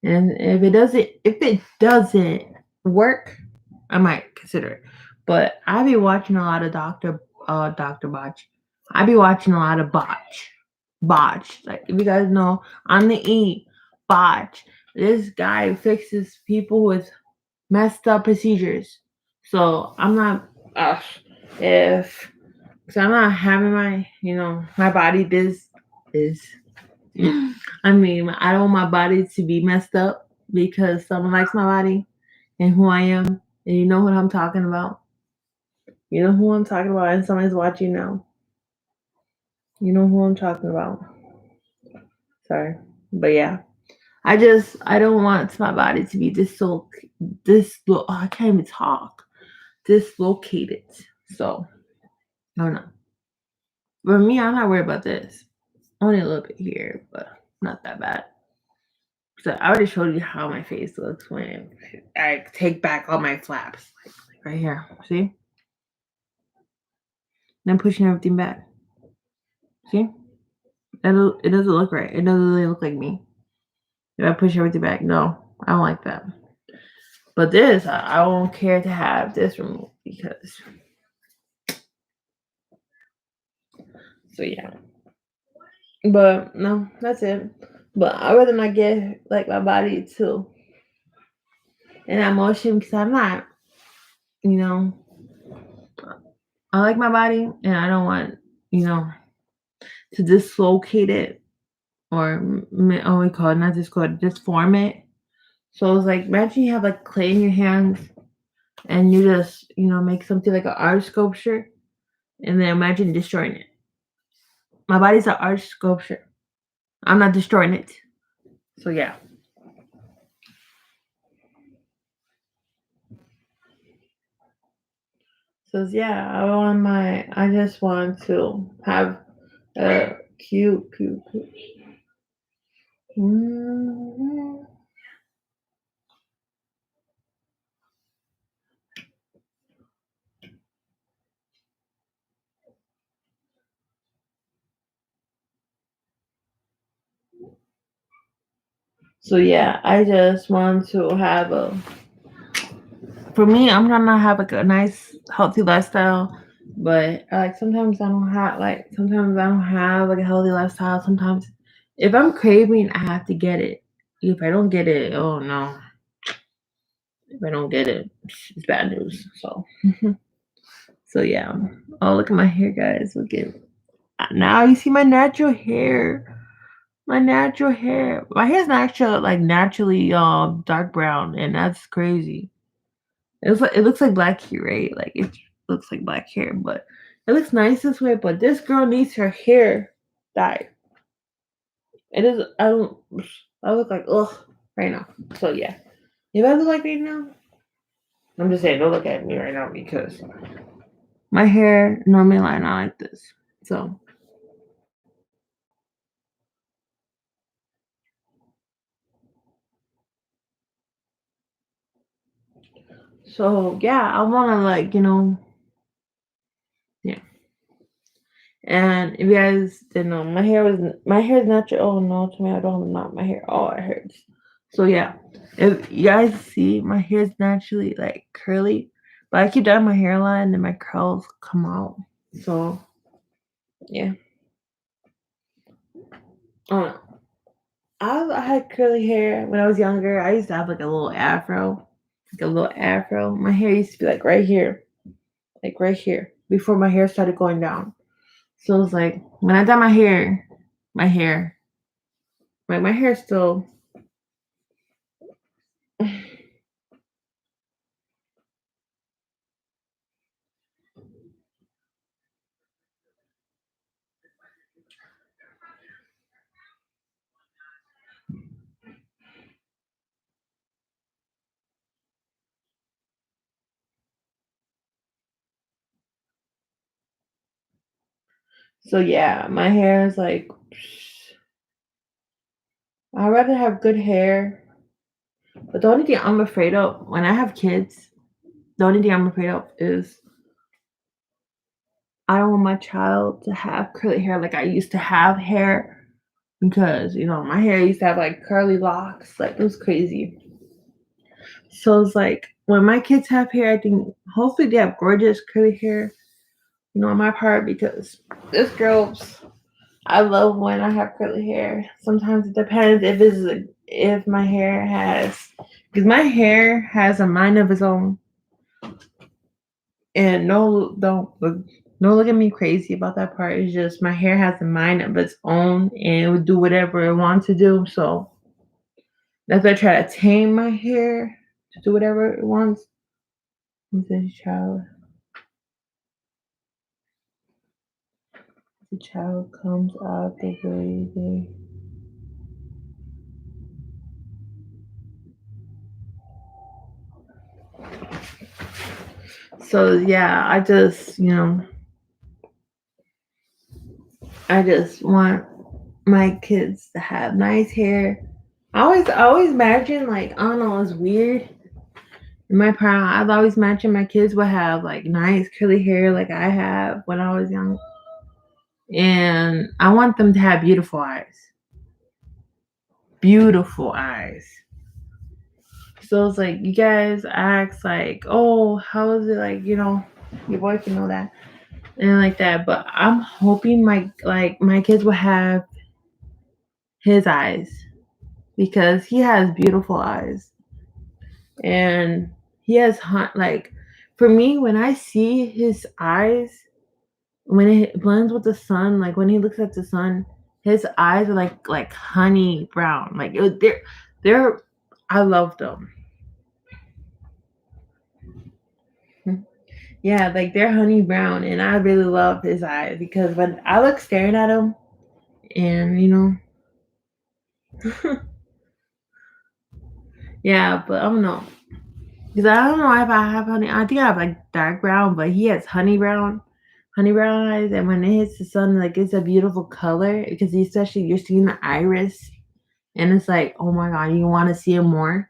and if it doesn't work, I might consider it. But I be watching a lot of Doctor Botch. I be watching a lot of Botch. Like if you guys know on the E Botch, this guy fixes people with messed up procedures. So I'm not if so I'm not having my body this is I mean, I don't want my body to be messed up because someone likes my body and who I am. And you know what I'm talking about. You know who I'm talking about, and someone's watching now. You know who I'm talking about. Sorry. But yeah. I don't want my body to be I can't even talk. Dislocated. So I don't know. For me, I'm not worried about this. Only a little bit here, but not that bad. So I already showed you how my face looks when I take back all my flaps. Like right here. See? And I'm pushing everything back. See? It doesn't look right. It doesn't really look like me. If I push everything back, no. I don't like that. But this, I won't care to have this removed because so yeah. But no, that's it. But I rather not get like my body too in that motion because I'm not, you know, I like my body and I don't want, to dislocate it or we call it not disform it. So it's like imagine you have like clay in your hands and you just make something like an art sculpture and then imagine destroying it. My body's an art sculpture. I'm not destroying it. So yeah. So yeah, I just want to have a cute. Mhm. So yeah, I just want to have a. For me, I'm trying to have like a nice, healthy lifestyle, but like sometimes I don't have like a healthy lifestyle. Sometimes, if I'm craving, I have to get it. If I don't get it, oh no. If I don't get it, it's bad news. So, so yeah. Oh, look at my hair, guys. Look at now. You see my natural hair. My natural hair. My hair's naturally dark brown, and that's crazy. It looks like black hair, right? Like it looks like black hair, but it looks nice this way. But this girl needs her hair dyed. It is. I don't. I look like ugh right now. So yeah, if I look like right now, I'm just saying don't look at me right now because my hair normally line out like this. So yeah, I wanna yeah. And if you guys didn't know, my hair is natural. Oh no, to me I don't have not my hair. Oh, it hurts. So yeah, if you guys see, my hair is naturally like curly, but I keep down my hairline and my curls come out. So yeah, uh, I had curly hair when I was younger. I used to have like a little afro. My hair used to be like right here, before my hair started going down. So it's like when I dye my hair, like my hair still. So yeah, my hair is like I'd rather have good hair. But the only thing I'm afraid of when I have kids, The only thing I'm afraid of is I don't want my child to have curly hair like I used to have hair because, my hair used to have like curly locks. Like it was crazy. So it's like when my kids have hair, I think hopefully they have gorgeous curly hair, on my part because this girl's I love when I have curly hair. Sometimes it depends if my hair has because my hair has a mind of its own. And no, don't look at me crazy about that part. It's just my hair has a mind of its own and it would do whatever it wants to do. So that's why I try to tame my hair to do whatever it wants. The child comes out the baby. So yeah, I just want my kids to have nice hair. I always imagine like I don't know, it's weird. In my prime, I've always imagined my kids would have like nice curly hair like I have when I was young. And I want them to have beautiful eyes. Beautiful eyes. So it's like you guys ask like, oh, how is it like, your boyfriend know that and like that. But I'm hoping my kids will have his eyes because he has beautiful eyes. And he has like for me when I see his eyes when it blends with the sun, like when he looks at the sun, his eyes are like honey brown. Like they're I love them. Yeah, like they're honey brown, and I really love his eyes because when I look staring at him, and yeah, but I don't know because I don't know if I have honey. I think I have like dark brown, but he has honey brown eyes, and when it hits the sun, like it's a beautiful color because especially you're seeing the iris, and it's like, oh my god, you want to see it more.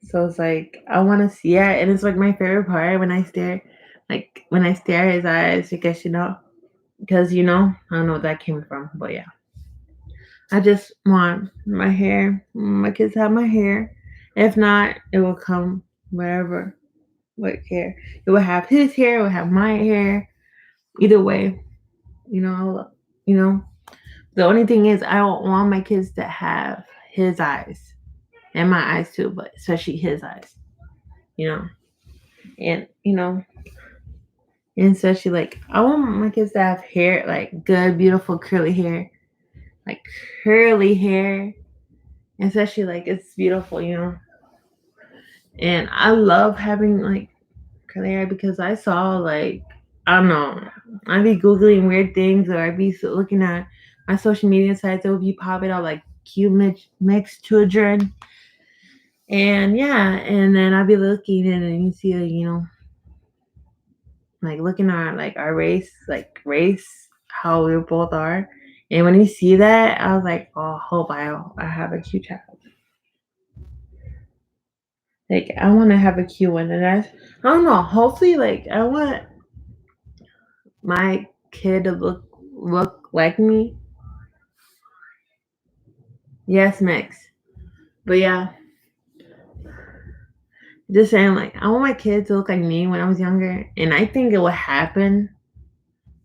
So it's like I want to see it, and it's like my favorite part when I stare at his eyes, because I don't know where that came from, but yeah, I just want my hair, my kids have my hair. If not, it will come wherever, what hair. It will have his hair, it will have my hair. Either way, you know. The only thing is, I don't want my kids to have his eyes and my eyes too, but especially his eyes, you know, and And especially like I want my kids to have hair, like good, beautiful curly hair. Like curly hair. And especially like it's beautiful. And I love having like curly hair because I saw like I don't know. I'd be googling weird things or I'd be looking at my social media sites that would be popping out like cute mixed children. And yeah, and then I'd be looking and then you see like looking at like our race, how we both are. And when you see that, I was like, oh, hope I have a cute child. Like I want to have a cute one, and I don't know. Hopefully, like I want my kid to look like me. Yes, mix. But yeah, just saying, like I want my kid to look like me when I was younger, and I think it will happen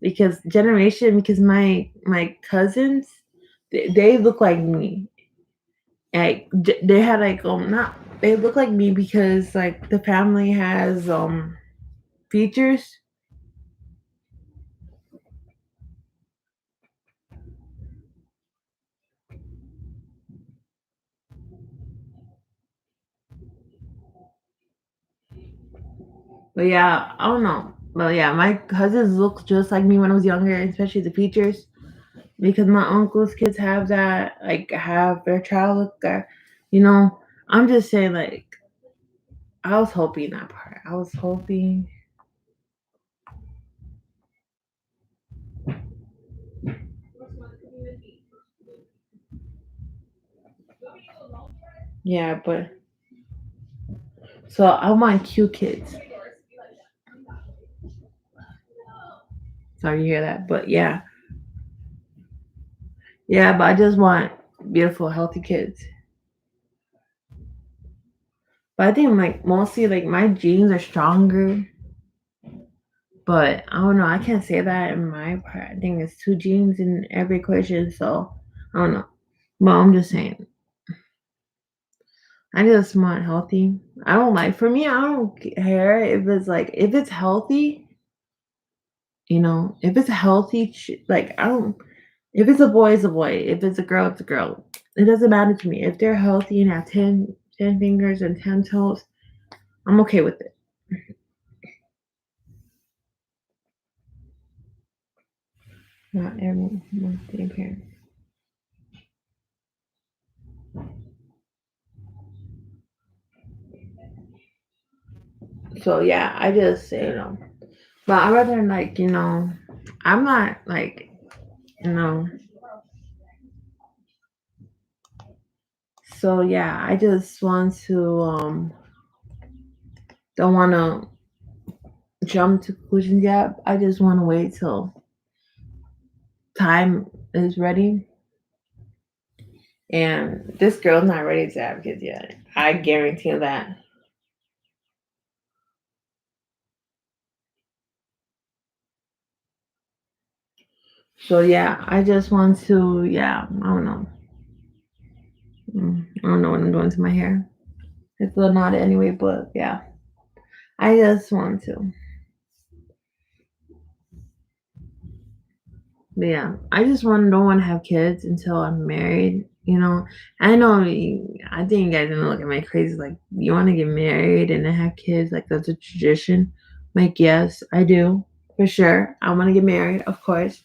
because my cousins they look like me. Like they had like not they look like me because like the family has features. But yeah, I don't know. But yeah, my cousins look just like me when I was younger, especially the features, because my uncle's kids have that, like have their child look. You know, I'm just saying, like I was hoping that part. I was hoping. Yeah, but so I want cute kids. Sorry to hear that, but yeah, yeah, but I just want beautiful, healthy kids. But I think like mostly like my genes are stronger. But I don't know. I can't say that in my part. I think it's two genes in every equation. So I don't know. But I'm just saying. I just want healthy. I don't like. For me, I don't care if it's like if it's healthy. If it's healthy, like I don't. If it's a boy, it's a boy. If it's a girl, it's a girl. It doesn't matter to me. If they're healthy and have 10 fingers and 10 toes, I'm okay with it. Not everyone's the same parent. So yeah, I just but I rather like I'm not like you know. So yeah, I just want to don't want to jump to conclusions yet. I just want to wait till time is ready. And this girl's not ready to have kids yet. I guarantee you that. So yeah, I just want to I don't know. I don't know what I'm doing to my hair. It's a little knotted anyway, but yeah, I just want to. But yeah, I just don't want to have kids until I'm married. I know. I think you guys are gonna look at me crazy. Like, you want to get married and then have kids? Like, that's a tradition. Like, yes, I do for sure. I want to get married, of course.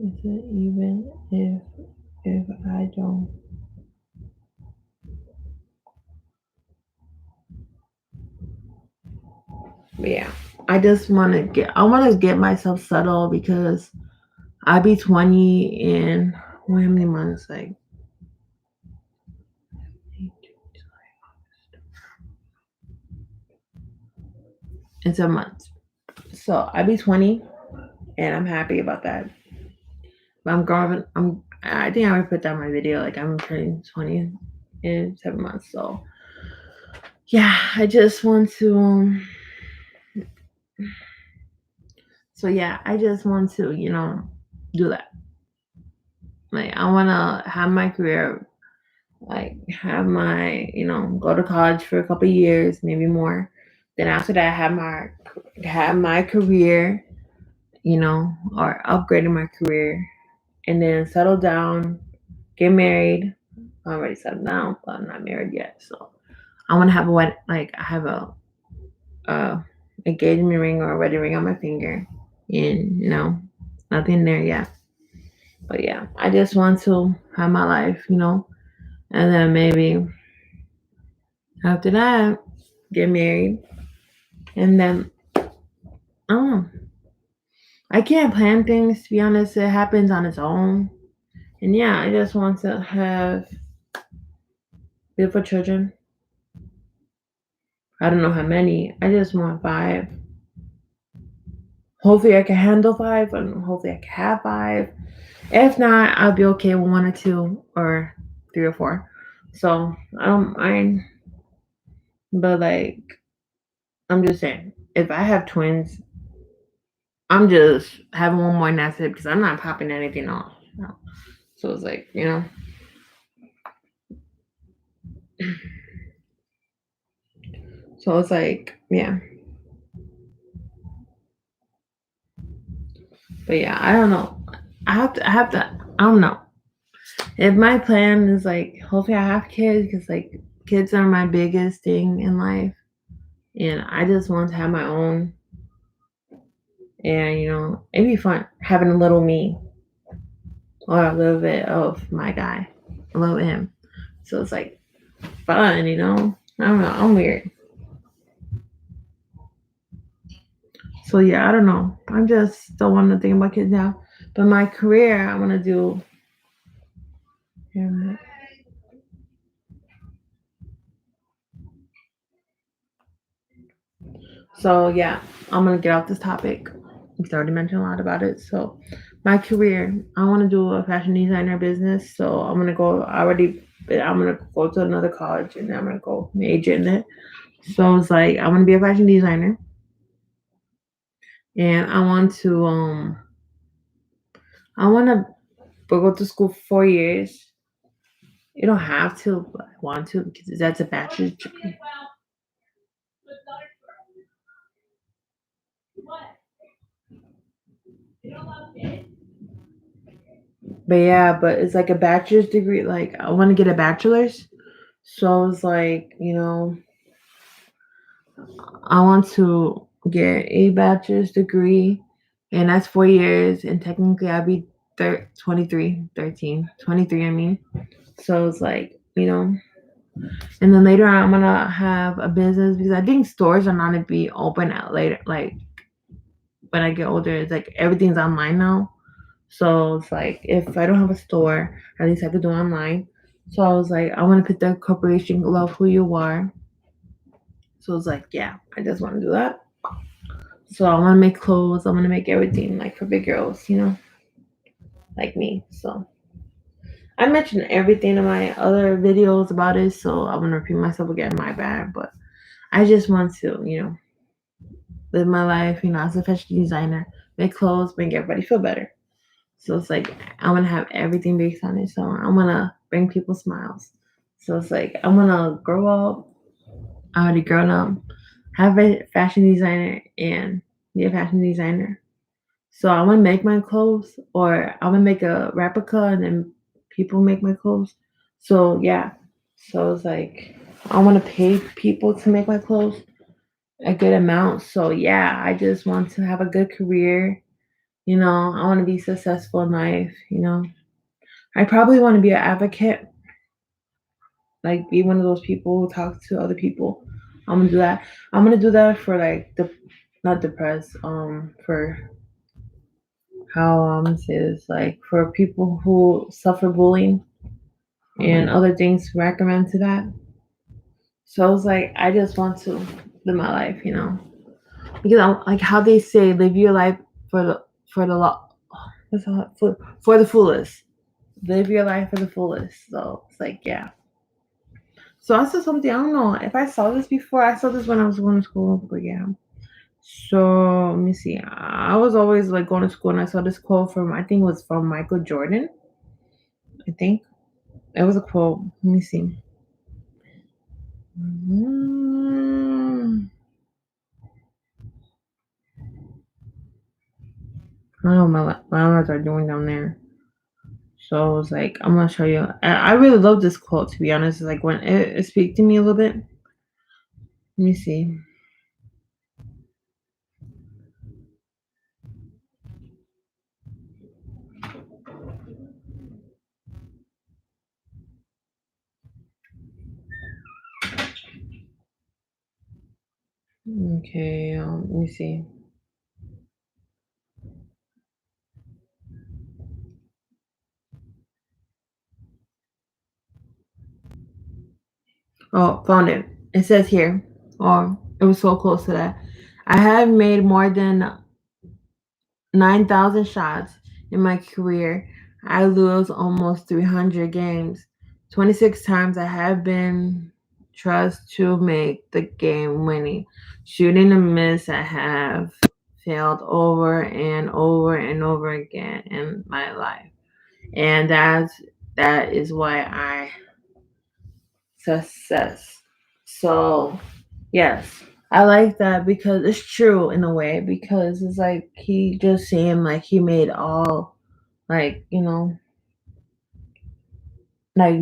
Is it even if I don't? But yeah, I just want to get. I want to get myself settled because I'll be 20 in how many months? Like, it's a month. So I'll be 20, and I'm happy about that. But I'm growing. I think I would put that in my video. Like, I'm turning 20 in 7 months. So yeah, I just want to. So yeah, I just want to do that. Like, I want to have my career. Like, have my go to college for a couple years, maybe more. Then after that, have my career. Or upgrading my career, and then settle down, get married. I'm already settled down, but I'm not married yet. So I want to have a wedding. Like, I have a engagement ring or a wedding ring on my finger, and nothing there yet. But yeah, I just want to have my life, and then maybe after that, get married, and then I don't know. I can't plan things, to be honest. It happens on its own. And yeah, I just want to have beautiful children. I don't know how many. I just want five. Hopefully, I can handle five, and hopefully, I can have five. If not, I'll be okay with one or two or three or four. So I don't mind. But like, I'm just saying, if I have twins, I'm just having one more and that's it because I'm not popping anything off. No. So it's like, so it's like, yeah. But yeah, I don't know. I don't know. If my plan is like, hopefully I have kids because like kids are my biggest thing in life. And I just want to have my own. And, it'd be fun having a little me or a little bit of my guy, a little him. So it's like fun. I don't know. I'm weird. So yeah, I don't know. I'm just don't want to think about kids now. But my career, I want to do. So yeah, I'm gonna get off this topic. We've already mentioned a lot about it. So my career, I want to do a fashion designer business. So I'm gonna go. I'm gonna go to another college and I'm gonna go major in it. So it's like I want to be a fashion designer, and I want to go to school for 4 years. You don't have to, but I want to because that's a bachelor's degree. But yeah, but it's like a bachelor's degree. Like I want to get a bachelor's. So it's like, I want to get a bachelor's degree, and that's 4 years. And technically, I'll be 23, 13, 23, I mean. So it's like, and then later on, I'm going to have a business because I think stores are not going to be open at later. Like when I get older, it's like everything's online now. So it's like if I don't have a store, at least I could do online. So I was like, I want to put the corporation love who you are. So it's like, yeah, I just want to do that. So I want to make clothes. I want to make everything like for big girls, like me. So I mentioned everything in my other videos about it. So I'm gonna repeat myself again. My bad, but I just want to, live my life, as a fashion designer, make clothes, make everybody feel better. So it's like I want to have everything based on it. So I want to bring people smiles. So it's like I want to grow up. I already grown up, have a fashion designer, and be a fashion designer. So I want to make my clothes, or I want to make a replica, and then people make my clothes. So yeah, so it's like I want to pay people to make my clothes a good amount. So yeah, I just want to have a good career. I want to be successful in life. I probably want to be an advocate, like be one of those people who talk to other people. I'm gonna do that. I'm gonna do that for like the not depressed, for how I'm gonna say this, like for people who suffer bullying and other things recommend to that. So it's like I just want to live my life, because I'm like how they say live your life for the what's that? For the fullest. Live your life for the fullest. So it's like yeah. So I saw something. I don't know if I saw this before. I saw this when I was going to school, but yeah. So let me see. I was always like going to school, and I saw this quote from I think it was from Michael Jordan. I think it was a quote. Let me see. I don't know my eyes are doing down there. So I was like, I'm gonna show you. I really love this quote to be honest. Like when it speaks to me a little bit. Let me see. Okay, let me see. Oh, found it. It says here. Oh, it was so close to that. I have made more than 9,000 shots in my career. I lose almost 300 games. 26 times I have been trust to make the game winning. Shooting a miss, I have failed over and over and over again in my life. And that is why I success. So yes, I like that because it's true in a way because it's like he just seemed like he made all like like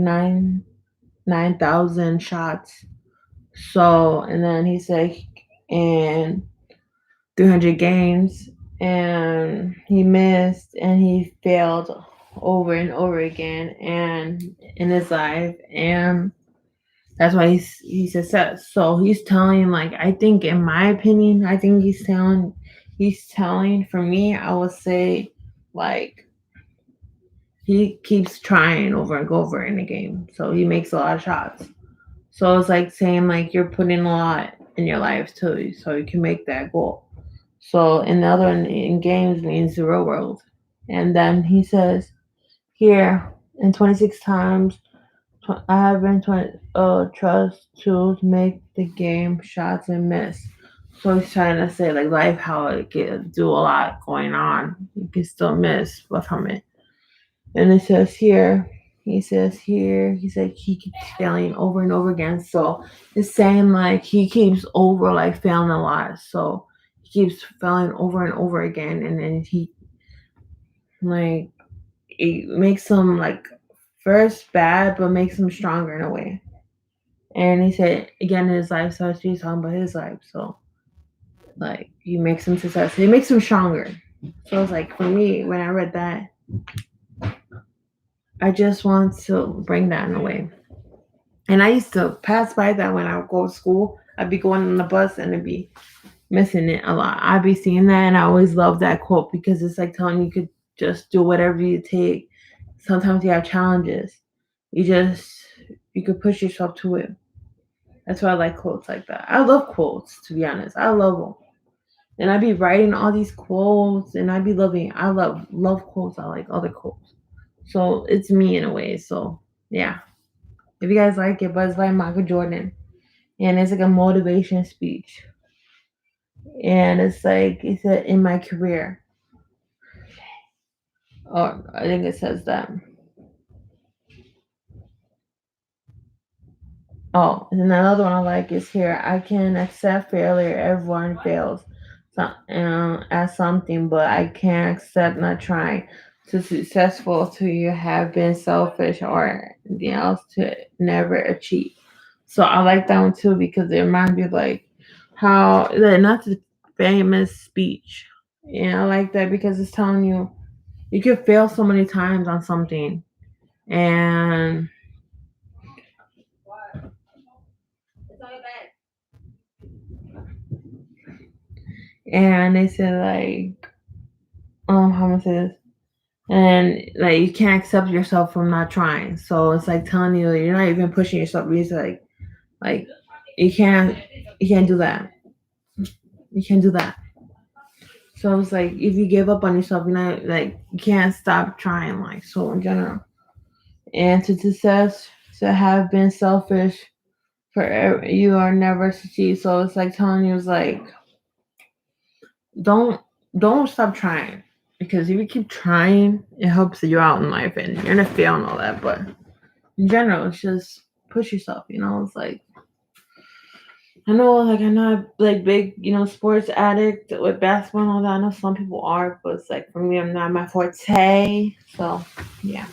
9,000 shots. So and then he said in 300 games and he missed and he failed over and over again and in his life and that's why he says that. So he's telling, like, I think, in my opinion, I think he's telling he's telling, for me, I would say, like, he keeps trying over and over in the game. So he makes a lot of shots. So it's like saying, like, you're putting a lot in your life too, so you can make that goal. So in the other, in games means the real world. And then he says, here, in 26 times, I have been trust to make the game shots and miss. So he's trying to say, like, life, how it can do a lot going on. You can still miss from it. And it says here, he said he keeps failing over and over again. So it's saying, like, he keeps over, like, failing a lot. So he keeps failing over and over again. And then he, like, it makes him, like, first bad, but makes him stronger in a way. And he said, again, in his life, so he's talking about his life. So, like, he makes him successful. He makes him stronger. So it's like, for me, when I read that, I just want to bring that in a way. And I used to pass by that when I would go to school. I'd be going on the bus and I'd be missing it a lot. I'd be seeing that, and I always love that quote because it's like telling you could just do whatever you take. Sometimes you have challenges. You just, you could push yourself to it. That's why I like quotes like that. I love quotes, to be honest. I love them. And I'd be writing all these quotes, and I'd be loving. I love quotes. I like other quotes. So it's me in a way. So yeah, if you guys like it, but it's by Michael Jordan, and it's like a motivation speech, and it's like it said in my career, or I think it says that. Oh, and another one I like is here. I can accept failure. Everyone fails at something, but I can't accept not trying. To successful to you have been selfish or anything else to never achieve. So I like that one too because it reminds me of, like, how not the famous speech. Yeah, I like that because it's telling you you could fail so many times on something, and they said, like, how am I say this? And, like, you can't accept yourself from not trying. So it's like telling you you're not even pushing yourself. You're just like you can't do that. You can't do that. So it's like if you give up on yourself, you're not, like, you can't stop trying. Like, so in general, and to success, to have been selfish forever, you are never succeed. So it's like telling you, it's like, don't stop trying, because if you keep trying, it helps you out in life, and you're gonna fail and all that. But in general, it's just push yourself. It's like, I know, like, I'm not, like, big, sports addict with basketball and all that. I know some people are, but it's like, for me, I'm not my forte. So yeah.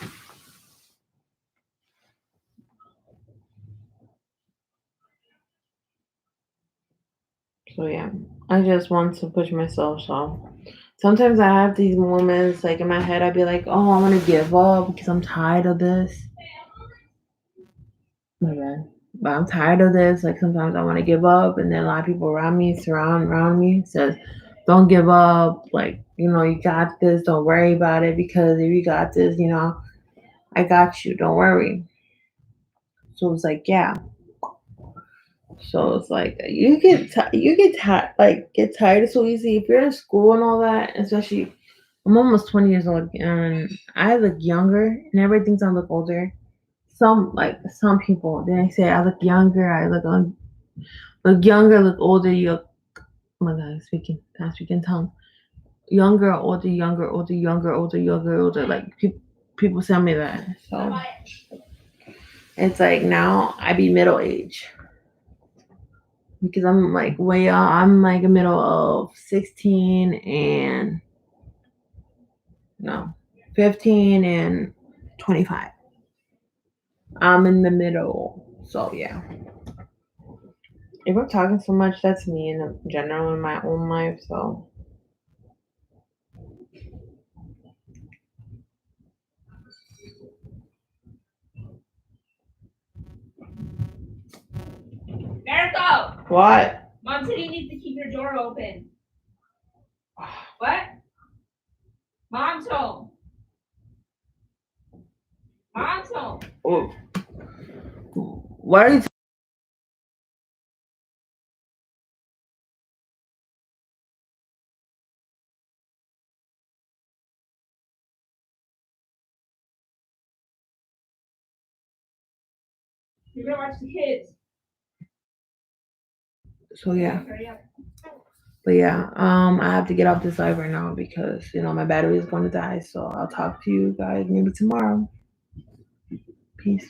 So yeah, I just want to push myself. So sometimes I have these moments, like, in my head, I'd be like, oh, I want to give up because I'm tired of this. My bad. But I'm tired of this. Like, sometimes I want to give up, and then a lot of people around me, around me, says, "Don't give up. Like, you got this. Don't worry about it, because if you got this, I got you. Don't worry." So it's like, yeah. So it's like you get tired, like, get tired so easy if you're in school and all that. Especially, I'm almost 20 years old, and I look younger, and everybody thinks I look older. Some people, they say I look younger. I look younger, look older. You look, oh my god, I'm speaking tongue. Younger, older, younger, older, younger, older, younger, older. Like, people tell me that. So it's like now I be middle age because I'm like way up. I'm like a middle of 16 and no, 15 and 25. I'm in the middle. So yeah. If I'm talking so much, that's me in general in my own life. So Miracle! what? Mom said you need to keep your door open. What? Mom's home. Mom's home. Oh. What are you? You're gonna watch the kids. So yeah. But yeah, I have to get off this live right now because my battery is going to die. So I'll talk to you guys maybe tomorrow. Peace.